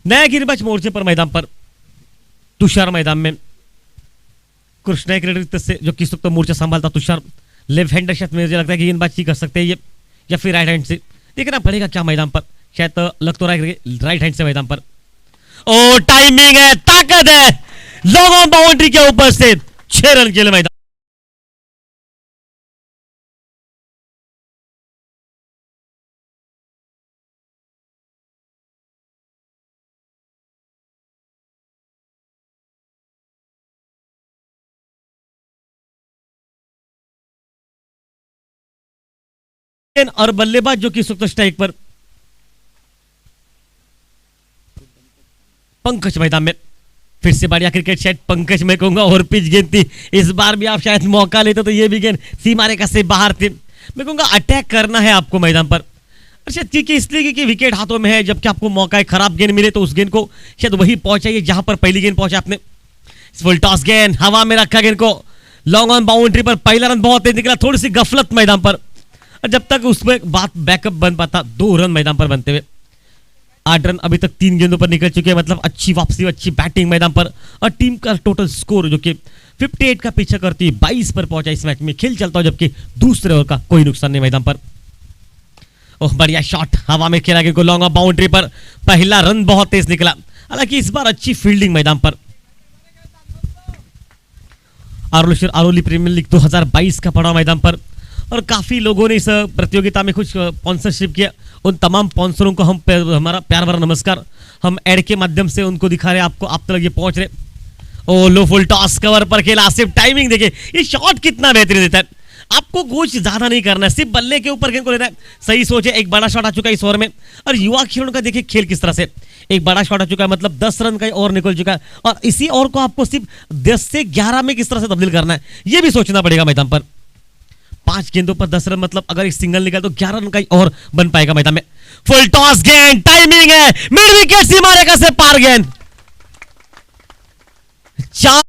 नया गिरबाज मोर्चे पर मैदान पर तुषार मैदान में, कृष्णा क्रिकेट से जो किस वक्त मोर्चा संभालता तुषार, लेफ्ट हैंडर शायद मुझे लगता है कि गेंदबाजी कर सकते हैं ये, या फिर राइट हैंड से, देखना पड़ेगा क्या मैदान पर, शायद लग तो राइट हैंड से मैदान पर। ओ टाइमिंग है, ताकत है, लॉन्ग बाउंड्री के ऊपर से 6 रन के लिए मैदान। और बल्लेबाज जो कि सुक्त स्ट्राइक पर, पंकज मैदान में। फिर से बढ़िया क्रिकेट, शायद पंकज मैं कहूंगा और पिच गेंद थी, इस बार भी आप शायद मौका लेते तो ये भी गेंद सीमा रेखा से बाहर थी। मैं कहूंगा अटैक करना है आपको मैदान पर, शायद क्योंकि इसलिए कि विकेट हाथों में है, जबकि आपको मौका है खराब गेंद मिले तो उस गेंद को शायद वही पहुंचाइए जहां पर पहली गेंद पहुंचा आपने। फुल टॉस गेंद, हवा में रखा गेंद को, लॉन्ग ऑन बाउंड्री पर, पहला रन बहुत तेज निकला, थोड़ी सी गफलत मैदान पर, और जब तक उसमें बात बैकअप बन पाता 2 रन मैदान पर बनते हुए। 8 रन अभी तक 3 गेंदों पर निकल चुके हैं, मतलब अच्छी वापसी, अच्छी बैटिंग मैदान पर। और टीम का टोटल स्कोर जो कि 58 का पीछा करती है 22 पर पहुंचा इस मैच में। खेल चलता हो जबकि दूसरे ओवर का कोई नुकसान नहीं मैदान पर। ओह बढ़िया शॉट हवा में खेला गया, लॉन्ग ऑफ बाउंड्री पर पहला रन बहुत तेज निकला। हालांकि इस बार अच्छी फील्डिंग मैदान पर। आरोली प्रीमियर लीग 2022 का पड़ा मैदान पर और काफी लोगों ने इस प्रतियोगिता में कुछ स्पॉन्सरशिप किया। उन तमाम स्पॉन्सरों को हम हमारा प्यार भरा नमस्कार हम एड के माध्यम से उनको दिखा रहे हैं, आपको आप तक ये पहुंच रहे। ओ लो फुल टॉस कवर पर खेला, सिर्फ टाइमिंग देखिए, ये शॉट कितना बेहतरीन देता है। आपको कुछ ज्यादा नहीं करना है, सिर्फ बल्ले के ऊपर गेंद को लेना है। सही सोचे, एक बड़ा शॉट आ चुका है इस ओवर में। और युवा खिलाड़ियों का देखिए खेल किस तरह से, एक बड़ा शॉट आ चुका है, मतलब 10 रन का और निकल चुका है। और इसी ओवर को आपको सिर्फ 10 से 11 में किस तरह से तब्दील करना है, ये भी सोचना पड़ेगा मैदान पर। 5 गेंदों पर 10 रन, मतलब अगर एक सिंगल निकल तो 11 रन का और बन पाएगा मैदान में। फुल टॉस गेंद, टाइमिंग है, मिड विकेट से मारेगा से पार गेंद। 4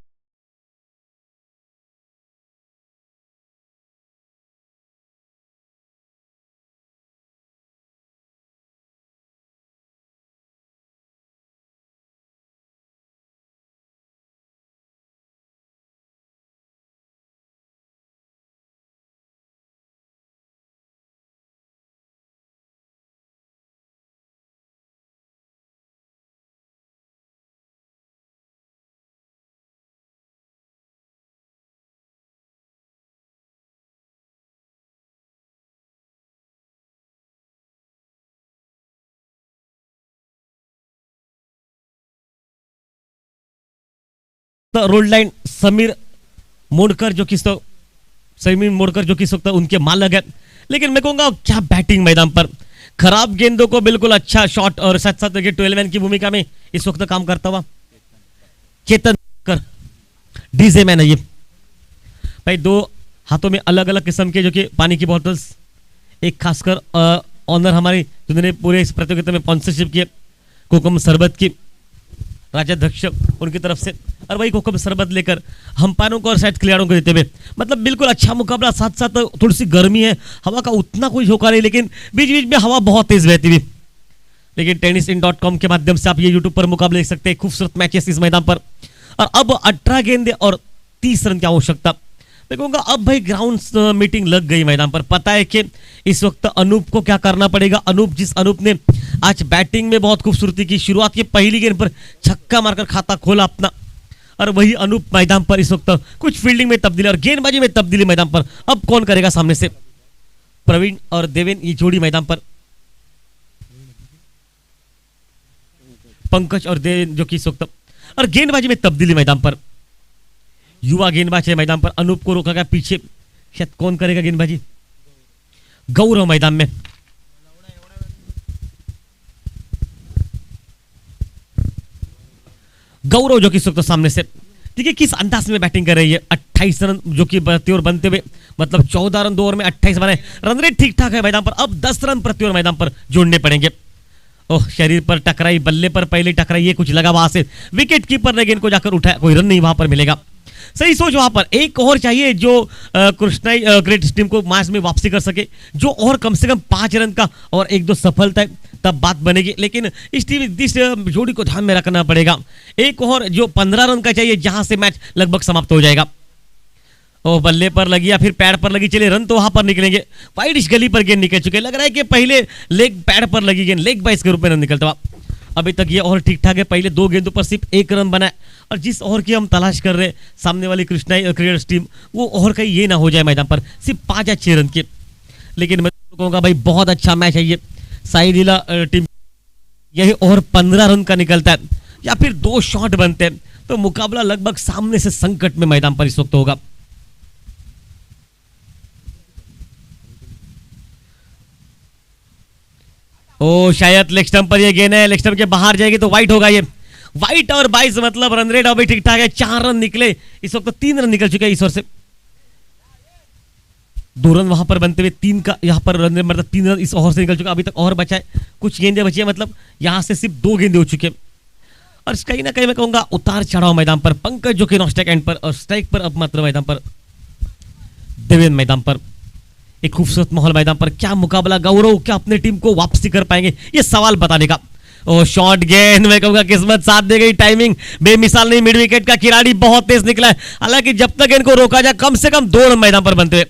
रोड लाइन समीर मोड़कर जो कि उनके मालक है। लेकिन मैं कहूंगा क्या बैटिंग मैदान पर, खराब गेंदों को बिल्कुल अच्छा शॉट और साथ साथ 12 मैन की भूमिका में इस वक्त काम करता हुआ चेतन कर डीजे मैन है ये भाई। 2 हाथों में अलग अलग किस्म के जो कि पानी की बोतल्स, एक खासकर ऑनर हमारी जिन्होंने पूरे इस प्रतियोगिता में स्पॉन्सरशिप किया कोकम शरबत की राज्याध्यक्ष उनकी तरफ से, और वही कोकम शरबत लेकर अंपायरों को और शायद खिलाड़ियों को देते हुए, मतलब बिल्कुल अच्छा मुकाबला। साथ साथ थोड़ी सी गर्मी है, हवा का उतना कोई झोंका नहीं, लेकिन बीच बीच में हवा बहुत तेज बहती हुई। लेकिन tennisin.com के माध्यम से आप ये यूट्यूब पर मुकाबले देख सकते हैं, खूबसूरत मैचेस इस मैदान पर। और अब 18 गेंदे और 30 रन की आवश्यकता। मैं कहूंगा अब भाई ग्राउंड मीटिंग लग गई मैदान पर। पता है कि इस वक्त अनूप को क्या करना पड़ेगा। अनूप ने आज बैटिंग में बहुत खूबसूरती की, शुरुआत की पहली गेंद पर छक्का मारकर खाता खोला अपना। और वही अनूप मैदान पर इस वक्त कुछ फील्डिंग में तब्दीली और गेंदबाजी में तब्दीली मैदान पर। अब कौन करेगा सामने से, प्रवीण और देवेन ये जोड़ी मैदान पर, पंकज और देवेन जो कि इस वक्त, और गेंदबाजी में तब्दीली मैदान पर। युवा गेंदबाज है मैदान पर, अनूप को रोका गया पीछे, शायद कौन करेगा गेंदबाजी, गौरव मैदान में। गौरव जो कि इस वक्त सामने से देखिए किस अंदाज में बैटिंग कर रही है। 28 रन जो कि प्रति ओवर बनते हुए, मतलब 14 रन 2 ओवर में 28 बने। रन रेट ठीक ठाक है मैदान पर। अब 10 रन प्रति ओवर मैदान पर जोड़ने पड़ेंगे। ओह शरीर पर टकराई, बल्ले पर पहले टकराई, ये कुछ लगा वहां से, विकेट कीपर ने गेंद को जाकर उठाया, कोई रन नहीं वहां पर मिलेगा। सही सोच वहां पर, एक ओवर चाहिए जो कृष्णाई ग्रेट टीम को मैच में वापसी कर सके, जो ओवर कम से कम 5 रन का और 1-2 सफलता है तब बात बनेगी। लेकिन इस जोड़ी को ध्यान में रखना पड़ेगा। एक ओवर जो 15 रन का चाहिए, जहां से मैच लगभग समाप्त हो जाएगा। ओ बल्ले पर लगी या फिर पैड पर लगी, चलिए रन तो वहां पर निकलेंगे। वाइड गली पर गेंद निकल चुके, लग रहा है कि पहले लेग पैड पर लगी गेंद, लेग बाइस के रूप में रन निकलता हुआ। अभी तक ये ओवर ठीक ठाक है, पहले 2 गेंदों पर सिर्फ 1 रन बना है। और जिस ओवर की हम तलाश कर रहे हैं सामने वाली कृष्णाई क्रिकेट टीम, वो ओवर कहीं ये ना हो जाए मैदान पर सिर्फ 5 या 6 रन के। लेकिन मैं कहूँगा भाई बहुत अच्छा मैच है ये। साइडीला टीम यही ओवर 15 रन का निकलता है या फिर 2 शॉट बनते हैं तो मुकाबला लगभग सामने से संकट में मैदान पर इस वक्त होगा। ओ शायद लेग स्टंप पर ये गेंद है, लेग स्टंप के बाहर जाएगी तो वाइट होगा। ये वाइट और 22, मतलब रन रेट अभी ठीक ठाक है। 4 रन निकले इस वक्त, 3 रन निकल चुके हैं इस ओवर से। 2 रन वहां पर बनते हुए 3 का यहाँ पर रन, मतलब 3 रन इस ओवर से निकल चुका। अभी तक और बचा है, कुछ गेंदें बची है, मतलब यहां से सिर्फ 2 गेंदे हो चुके हैं। और कहीं ना कहीं मैं कहूंगा उतार चढ़ाव मैदान पर। पंकज जो कि नॉस्टैक एंड पर और स्ट्राइक पर अब मात्र मैदान पर, देवेन मैदान पर। एक खूबसूरत माहौल मैदान पर। क्या मुकाबला, गौरव क्या अपने टीम को वापसी कर पाएंगे, ये सवाल बताने का। ओ शॉट गेंद, मैं कहूंगा किस्मत साथ दे गई, टाइमिंग बेमिसाल नहीं, मिड विकेट का खिलाड़ी बहुत तेज निकला है। हालांकि जब तक इनको रोका जाए कम से कम 2 रन मैदान पर बनते हुए,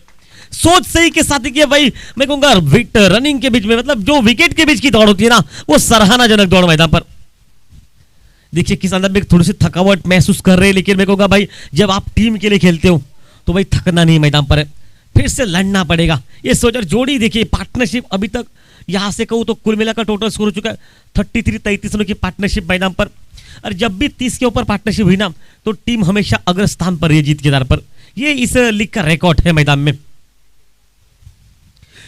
सोच सही के साथ किया भाई। मैं कहूंगा रनिंग के बीच में, मतलब जो विकेट के बीच की दौड़ होती है ना, वो सराहनाजनक दौड़ मैदान पर। देखिए किस अंदर में थोड़ी सी थकावट महसूस कर रहे हैं, लेकिन मैं कहूंगा भाई जब आप टीम के लिए खेलते हो तो भाई थकना नहीं मैदान पर है, फिर से लड़ना पड़ेगा। ये सोच जोड़ी देखिए, पार्टनरशिप अभी तक यहां से कहूं तो कुल मिलाकर टोटल स्कोर हो चुका है 33 रनों की पार्टनरशिप मैदान पर। और जब भी 30 के ऊपर पार्टनरशिप हुई ना तो टीम हमेशा अग्र स्थान पर रही जीत के आधार पर। ये इस लीग का रिकॉर्ड है मैदान में।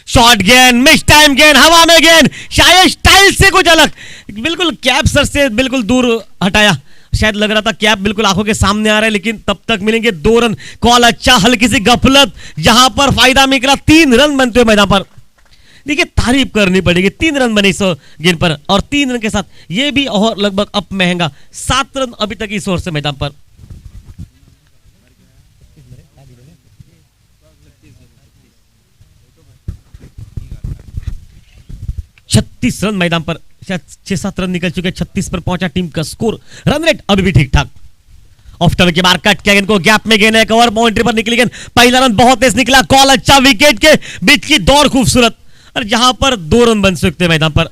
शॉट गेंद, मिस टाइम गेंद, हवा में गेंद, शायद स्टाइल से कुछ अलग, बिल्कुल कैप सर से बिल्कुल दूर हटाया। शायद लग रहा था कैप बिल्कुल आंखों के सामने आ रहा है, लेकिन तब तक मिलेंगे 2 रन। कॉल अच्छा, हल्की सी गफलत जहां पर फायदा निकला, 3 रन बनते हुए मैदान पर। देखिए तारीफ करनी पड़ेगी, 3 रन बने इस गेंद पर, और 3 रन के साथ ये भी और लगभग अप महंगा 7 रन अभी तक इस ओर से मैदान पर। छत्तीस रन मैदान पर, शायद 6-7 रन निकल चुके, 36 पर पहुंचा टीम का स्कोर। रन रेट अभी भी ठीक ठाक। ऑफ टर्न के बाहर कट किया गेंद को, गैप में गेंद है, कवर बाउंड्री पर निकली गेंद, पहला रन बहुत तेज निकला, कॉल अच्छा, विकेट के बीच की दौड़ खूबसूरत, और जहां पर 2 रन बन सकते हैं मैदान पर।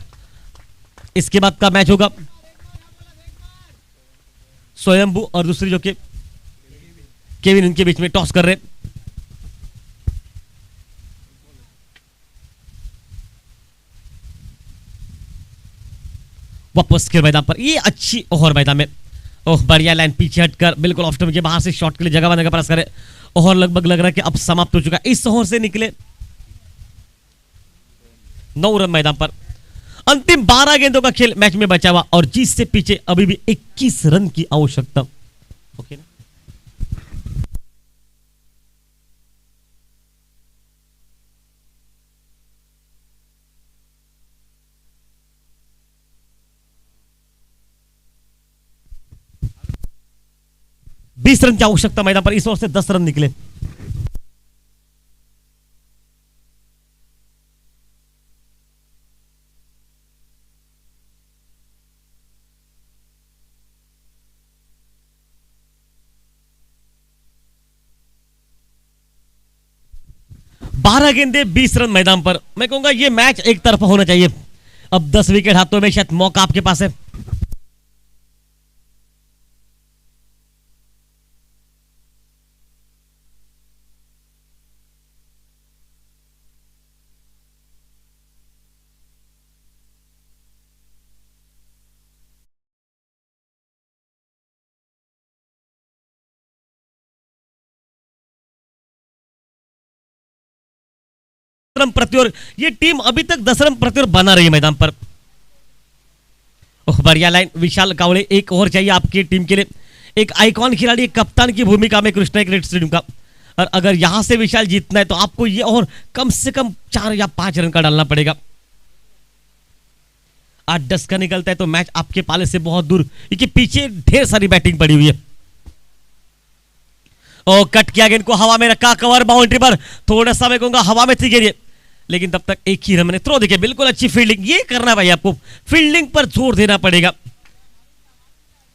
इसके बाद का मैच होगा स्वयंभू और दूसरी जो कि केविन, उनके बीच में टॉस कर रहे हैं। वापस खेल मैदान पर, ये अच्छी ओवर मैदान में। ओह बढ़िया लाइन, पीछे हटकर बिल्कुल ऑफ टर्न के बाहर से शॉट के लिए जगह बनाने का प्रयास करे। ओवर लगभग लग रहा है कि अब समाप्त हो चुका है। इस ओवर से निकले 9 रन मैदान पर। अंतिम 12 गेंदों का खेल मैच में बचा हुआ, और जीत से पीछे अभी भी 21 रन की आवश्यकता। ओके ना? बीस रन की आवश्यकता मैदान पर, इस ओर से 10 रन निकले। बारह गेंदे 20 रन मैदान पर। मैं कहूंगा ये मैच एक तरफा होना चाहिए। अब 10 विकेट हाथों में, शायद मौका आपके पास है। रन प्रति ओवर, ये टीम अभी तक 10 रन प्रति ओवर बना रही है मैदान पर। ओह बढ़िया लाइन, विशाल कावड़े, एक ओवर चाहिए आपकी टीम के लिए। एक आइकॉन खिलाड़ी, एक कप्तान की भूमिका में कृष्णा क्रिकेट स्टेडियम का, और अगर यहां से विशाल जीतना है तो आपको ये ओवर कम से कम 4 या 5 रन का डालना पड़ेगा। 8-10 का निकलता है तो मैच आपके पाले से बहुत दूर, क्योंकि पीछे ढेर सारी बैटिंग पड़ी हुई है। ओ कट किया गेंद को, हवा में रखा, कवर बाउंड्री पर, थोड़ा सा मैं कहूंगा हवा में थी गेंद, लेकिन तब तक एक ही रन मैंने थ्रो। देखिए बिल्कुल अच्छी फील्डिंग, ये करना भाई, आपको फील्डिंग पर जोर देना पड़ेगा।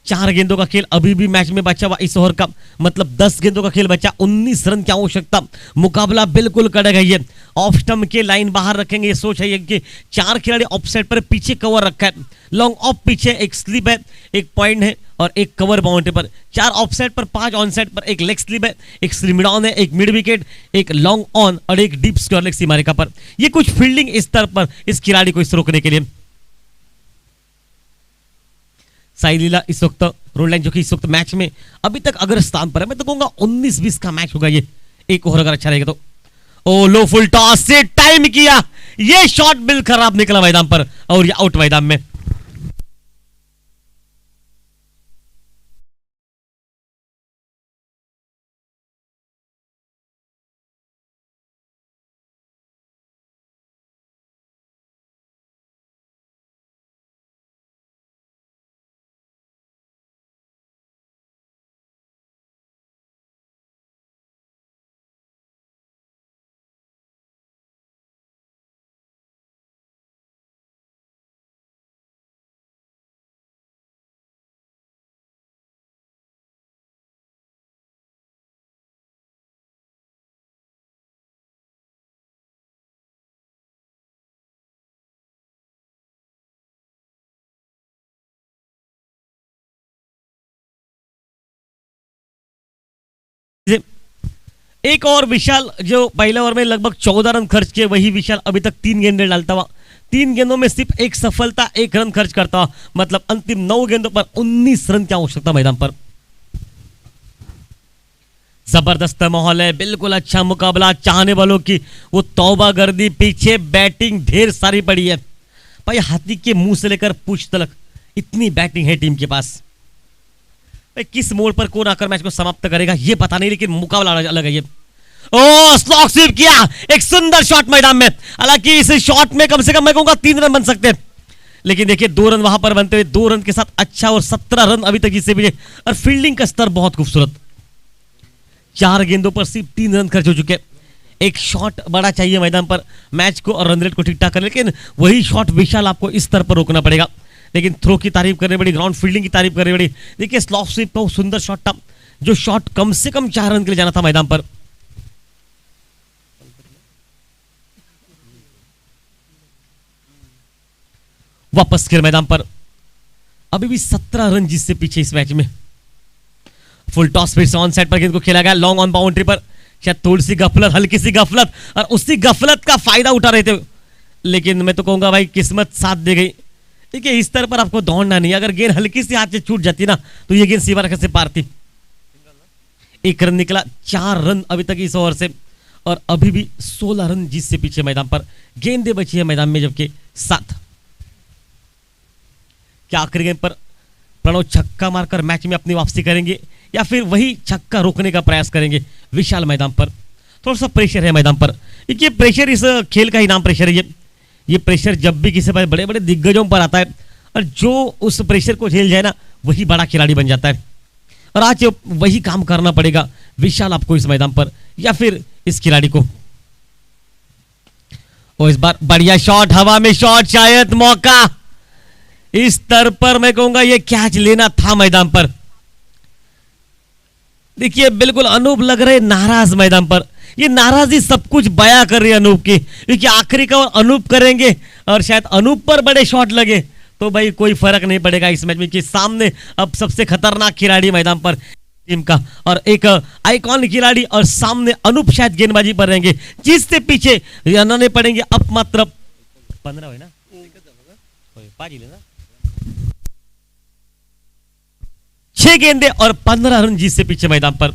4 गेंदों का खेल अभी भी मैच में बचा हुआ इस ओवर का, मतलब 10 गेंदों का खेल बचा, 19 रन की आवश्यकता। मुकाबला बिल्कुल कड़क है। ये ऑफ स्टंप के लाइन बाहर रखेंगे, ये सोच है कि 4 खिलाड़ी ऑफ साइड पर, पीछे कवर रखा है, लॉन्ग ऑफ पीछे, एक स्लिप है, एक पॉइंट है, और एक कवर बाउंड्री पर। 4 ऑफ साइड पर, 5 ऑन साइड पर, एक लेग स्लिप है, एक स्लिप डाउन है, एक मिड विकेट, एक लॉन्ग ऑन, और एक डीप स्क्वायर लेग सीमा रेखा पर। ये कुछ फील्डिंग इस तरफ पर इस खिलाड़ी को इस रोकने के लिए। साई लीला इस वक्त, रोड लाइन जो कि इस वक्त मैच में अभी तक अगर स्थान पर है, मैं तो कहूंगा 19-20 का मैच होगा ये। एक ओवर अगर अच्छा रहेगा तो। ओ लो फुल टॉस से टाइम किया, ये शॉट बिल खराब निकला मैदान पर, और ये आउट मैदान में। एक और विशाल जो पहले ओवर में लगभग 14 रन खर्च किए, वही विशाल अभी तक 3 गेंदें डालता हुआ, 3 गेंदों में सिर्फ एक सफलता, 1 रन खर्च करता हुआ, मतलब अंतिम 9 गेंदों पर 19 रन की आवश्यकता मैदान पर। जबरदस्त माहौल है, बिल्कुल अच्छा मुकाबला, चाहने वालों की वो तौबा गर्दी, पीछे बैटिंग ढेर सारी पड़ी है भाई, हाथी के मुंह से लेकर पूंछ तक इतनी बैटिंग है टीम के पास भाई। किस मोड़ पर कौन आकर मैच को समाप्त करेगा ये पता नहीं, लेकिन मुकाबला अलग है ये। ओ स्लॉक स्वीप किया, एक सुंदर शॉट मैदान में, हालांकि इस शॉट में कम से कम मैं कहूंगा 3 रन बन सकते हैं, लेकिन देखिए 2 रन वहां पर बनते हुए, 2 रन के साथ अच्छा और 17 रन अभी तक जिससे भी, और फील्डिंग का स्तर बहुत खूबसूरत, 4 गेंदों पर सिर्फ 3 रन खर्च हो चुके। एक शॉट बड़ा चाहिए मैदान पर मैच को और रन रेट को ठीक ठाक करने, लेकिन वही शॉट विशाल आपको इस स्तर पर रोकना पड़ेगा। लेकिन थ्रो की तारीफ करने पड़ी, ग्राउंड फील्डिंग की तारीफ करने पड़ी। देखिए स्लॉक स्वीप का सुंदर शॉट था, जो शॉट कम से कम 4 रन के लिए जाना था मैदान पर। वापस खेल मैदान पर, अभी भी 17 रन जिससे पीछे इस मैच में। फुल टॉस फिर से ऑन साइड पर गेंद को खेला गया, लॉन्ग ऑन बाउंड्री पर, शायद थोड़ी सी गफलत, हल्की सी गफलत, और उसी गफलत का फायदा उठा रहे थे, लेकिन मैं तो कहूंगा भाई किस्मत साथ दे गई। देखिए इस तरह पर आपको दौड़ना नहीं, अगर गेंद हल्की सी हाथ से छूट जाती ना तो ये गेंद सीमा रेखा से पार थी। 1 रन निकला, 4 रन अभी तक इस ओवर से, और अभी भी 16 रन जिससे पीछे मैदान पर गेंदें बची है मैदान में, जबकि 7। क्या आखिरी गेंद पर प्रणव छक्का मारकर मैच में अपनी वापसी करेंगे, या फिर वही छक्का रोकने का प्रयास करेंगे विशाल मैदान पर? थोड़ा सा प्रेशर है मैदान पर, ये प्रेशर इस खेल का ही नाम प्रेशर है। ये प्रेशर जब भी किसी बड़े बड़े दिग्गजों पर आता है, और जो उस प्रेशर को झेल जाए ना वही बड़ा खिलाड़ी बन जाता है, और आज वही काम करना पड़ेगा विशाल आपको इस मैदान पर, या फिर इस खिलाड़ी को। और इस बार बढ़िया शॉट, हवा में शॉट, शायद मौका, इस स्तर पर मैं कहूंगा ये कैच लेना था मैदान पर। देखिए बिल्कुल अनूप लग रहे नाराज मैदान पर, ये नाराजगी सब कुछ बयां कर रही है अनूप की, क्योंकि आखिरी का अनूप करेंगे और शायद अनूप पर बड़े शॉट लगे तो भाई कोई फर्क नहीं पड़ेगा इस मैच में, कि सामने अब सबसे खतरनाक खिलाड़ी मैदान पर टीम का, और एक आइकॉन खिलाड़ी, और सामने अनूप शायद गेंदबाजी पर रहेंगे, जिससे पीछे आने पड़ेंगे अब मात्र 15 है ना, 6 गेंदे और 15 रन जिससे पीछे मैदान पर।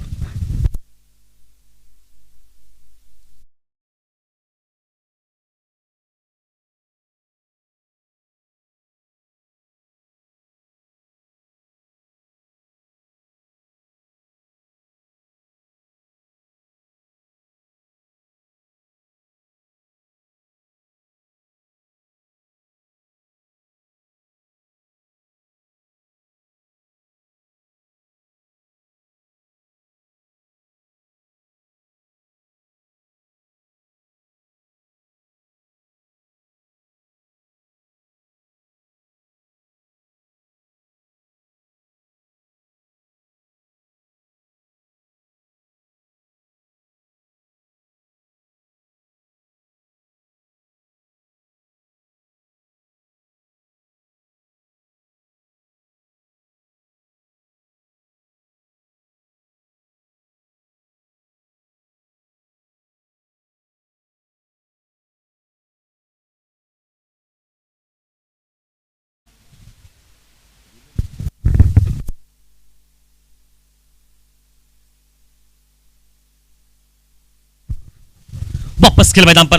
वापस खेल मैदान पर,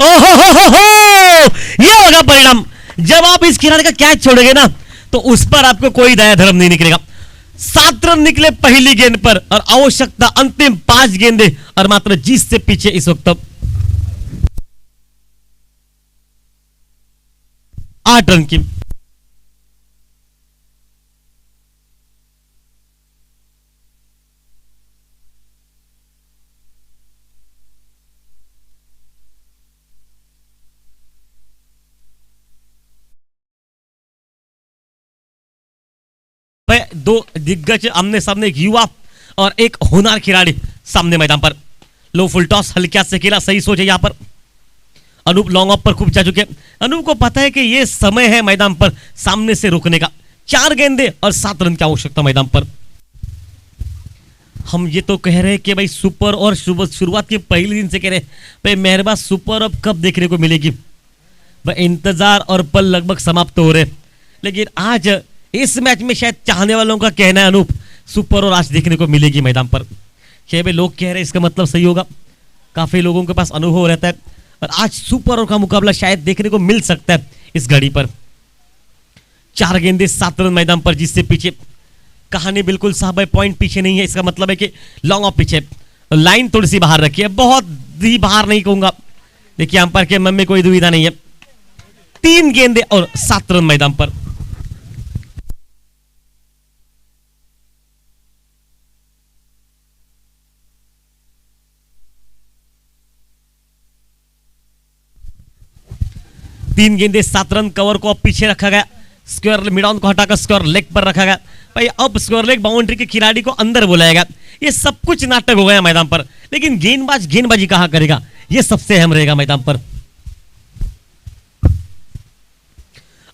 ओहो ये होगा परिणाम जब आप इस खिलाड़ी का कैच छोड़ोगे ना, तो उस पर आपको कोई दया धर्म नहीं निकलेगा। 7 रन निकले पहली गेंद पर, और आवश्यकता अंतिम 5 गेंदे, और मात्र जीत से पीछे इस वक्त 8 रन की। दो दिग्गज आमने सामने, एक युवा और एक होनहार खिलाड़ी सामने मैदान पर। लो फुल टॉस हल्का से खेला, सही सोच है यहां पर। अनूप लॉन्ग ऑफ पर खूब जा चुके, अनूप को पता है कि यह समय है मैदान पर सामने से रोकने का। 4 गेंदे और 7 रन की आवश्यकता मैदान पर। हम ये तो कह रहे हैं कि भाई सुपर और शुरुआत के पहले दिन से कह रहे हैं भाई मेहरबा सुपर अब कब देखने को मिलेगी। भाई इंतजार और पल लगभग समाप्त हो रहे, लेकिन आज इस मैच में शायद चाहने वालों का कहना है अनूप सुपर और आज देखने को मिलेगी मैदान पर। क्या भाई लोग कह रहे हैं इसका मतलब सही होगा, काफी लोगों के पास अनुभव रहता है और आज सुपर और का मुकाबला शायद देखने को मिल सकता है इस घड़ी पर। 4 गेंदे 7 रन मैदान पर, जिससे पीछे कहानी बिल्कुल साहब है, पॉइंट पीछे नहीं है, इसका मतलब है कि लॉन्ग ऑफ पीछे लाइन थोड़ी सी बाहर रखी है, बहुत ही बाहर नहीं कहूंगा। देखिए अंपायर के मन में कोई दुविधा नहीं है। 3 गेंदे और 7 रन मैदान पर। तीन गेंदे 7 रन, कवर को अब पीछे रखा गया, स्क्वायर मिडाउन को हटाकर स्क्वायर लेग पर रखा गया। भाई अब स्क्वायर लेग बाउंड्री के खिलाड़ी को अंदर बुलाएगा। ये सब कुछ नाटक हो गया मैदान पर, लेकिन गेंदबाजी कहां करेगा, ये सबसे अहम रहेगा मैदान पर।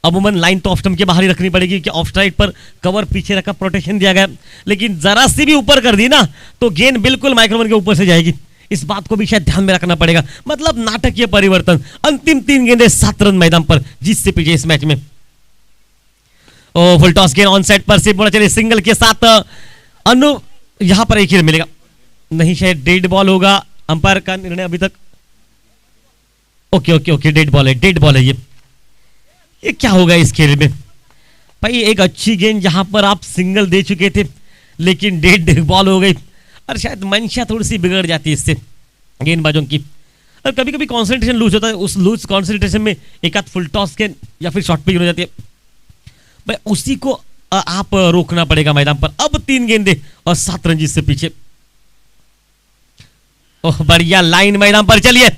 अमूमन लाइन तो ऑफ स्टंप के बाहर ही रखनी पड़ेगी कि ऑफ स्ट्राइक पर कवर पीछे रखा, प्रोटेक्शन दिया गया, लेकिन जरा सी भी ऊपर कर दी ना तो गेंद बिल्कुल माइक्रोमन के ऊपर से जाएगी। इस बात को भी शायद ध्यान में रखना पड़ेगा। मतलब नाटकीय परिवर्तन। अंतिम 3 गेंदे 7 रन मैदान पर, जिससे पीछे इस मैच में फुल टॉस गेंद ऑन साइड पर सिर्फ बोला चले सिंगल के साथ अनु यहां पर एक ही मिलेगा, नहीं शायद डेड बॉल होगा। अंपायर का निर्णय अभी तक okay okay okay, dead ball है, डेड बॉल है। ये क्या होगा इस खेल में भाई? एक अच्छी गेंद जहां पर आप सिंगल दे चुके थे, लेकिन डेड बॉल हो गई और शायद मंशा थोड़ी सी बिगड़ जाती है इससे गेंदबाजों की। और कभी कभी कॉन्सेंट्रेशन लूज होता है, उस लूज कॉन्सेंट्रेशन में एक आध फुल टॉस गेंद या फिर शॉर्ट पिच हो जाती है भाई, उसी को आप रोकना पड़ेगा मैदान पर। अब 3 गेंदे और 7 रन, जिससे पीछे ओह बढ़िया लाइन मैदान पर। चलिए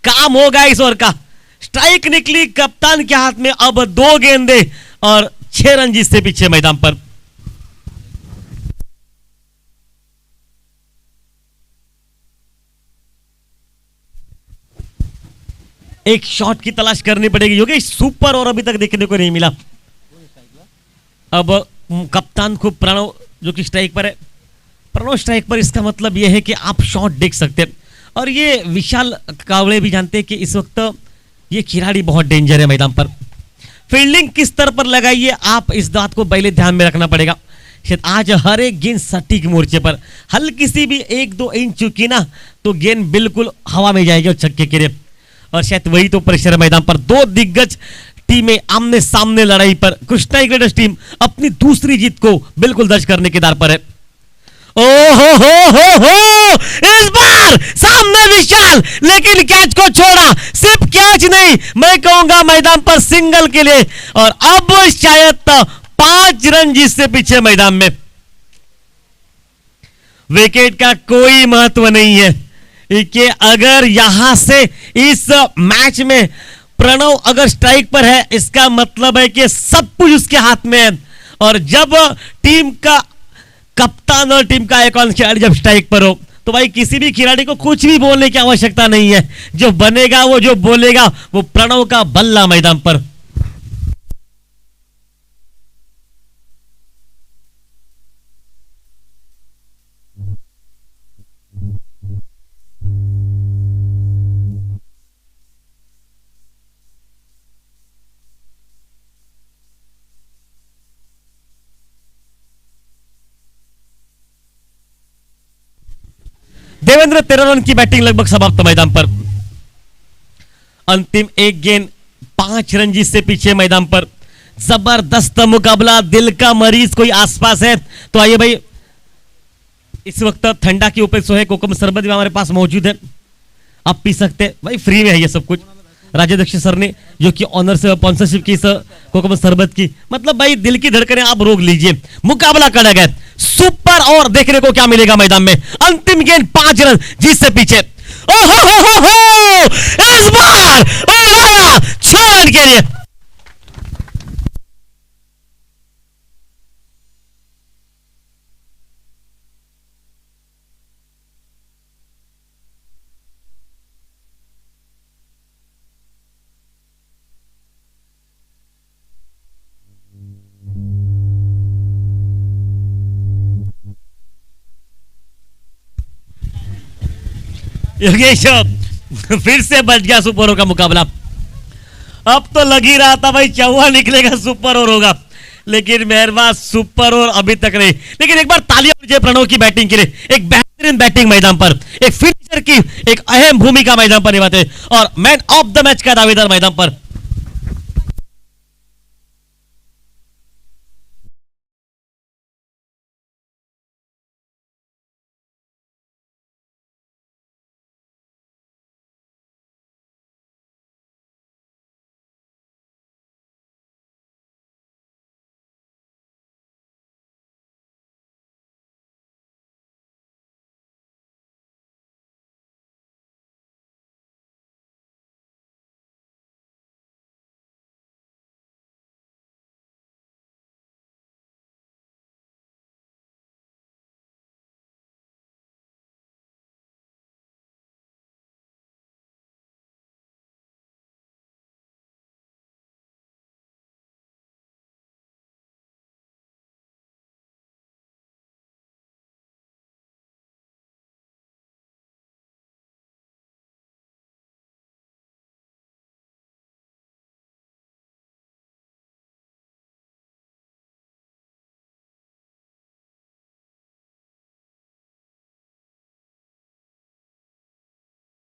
काम होगा इस ओवर का, स्ट्राइक निकली कप्तान के हाथ में। अब 2 गेंदे और 6 रन, जिससे पीछे मैदान पर। एक शॉट की तलाश करनी पड़ेगी, क्योंकि सुपर और अभी तक देखने को नहीं मिला। अब कप्तान को प्रणव जो कि स्ट्राइक पर है, प्रणव स्ट्राइक पर, इसका मतलब यह है कि आप शॉट देख सकते हैं। और ये विशाल कावड़े भी जानते हैं कि इस वक्त ये खिलाड़ी बहुत डेंजर है मैदान पर। फील्डिंग किस स्तर पर लगाइए, आप इस बात को पहले ध्यान में रखना पड़ेगा। शायद आज हर एक गेंद सटीक मोर्चे पर, हल्की सी भी 1-2 इंच चुकी ना तो गेंद बिल्कुल हवा में जाएगी और छक्के के लिए। और शायद वही तो प्रेशर है मैदान पर। 2 दिग्गज टीमें आमने सामने लड़ाई पर। कृष्णा यूनाइटेड टीम अपनी दूसरी जीत को बिल्कुल दर्ज करने के दार पर है। हो इस बार सामने विशाल, लेकिन कैच को छोड़ा। सिर्फ कैच नहीं, मैं कहूंगा मैदान पर सिंगल के लिए। और अब शायद 5 रन, जिससे पीछे मैदान में विकेट का कोई महत्व नहीं है कि अगर यहां से इस मैच में प्रणव अगर स्ट्राइक पर है, इसका मतलब है कि सब कुछ उसके हाथ में है। और जब टीम का कप्तान और टीम का एक और खिलाड़ी जब स्ट्राइक पर हो, तो भाई किसी भी खिलाड़ी को कुछ भी बोलने की आवश्यकता नहीं है। जो बनेगा, वो जो बोलेगा, वो प्रणव का बल्ला मैदान पर। देवेंद्र 13 रन की बैटिंग लगभग समाप्त मैदान पर। अंतिम 1 गेंद 5 रन, जिससे पीछे मैदान पर। जबरदस्त मुकाबला, दिल का मरीज कोई आसपास है तो आइए भाई। इस वक्त ठंडा के ऊपर है, कोकम शरबत भी हमारे पास मौजूद है, आप पी सकते हैं भाई, फ्री में है ये सब कुछ। राज्याध्यक्ष सर ने जो कि ऑनर से स्पॉन्सरशिप की कोकम शरबत की, मतलब भाई दिल की धड़कनें आप रोक लीजिए। मुकाबला कड़ा गया सुपर, और देखने को क्या मिलेगा मैदान में। अंतिम गेंद 5 रन, जिससे पीछे ओहो इस बार उड़ाया 6 रन के लिए। योगेश फिर से बच गया सुपर ओवर का मुकाबला। अब तो लग ही रहा था भाई चौवा निकलेगा सुपर ओवर होगा, लेकिन मेहरबान सुपर ओवर अभी तक नहीं। लेकिन एक बार तालियां विजय प्रणव की बैटिंग के लिए, एक बेहतरीन बैटिंग मैदान पर, एक फिनिशर की एक अहम भूमिका मैदान पर निभाते और मैन ऑफ द मैच का दावेदार मैदान पर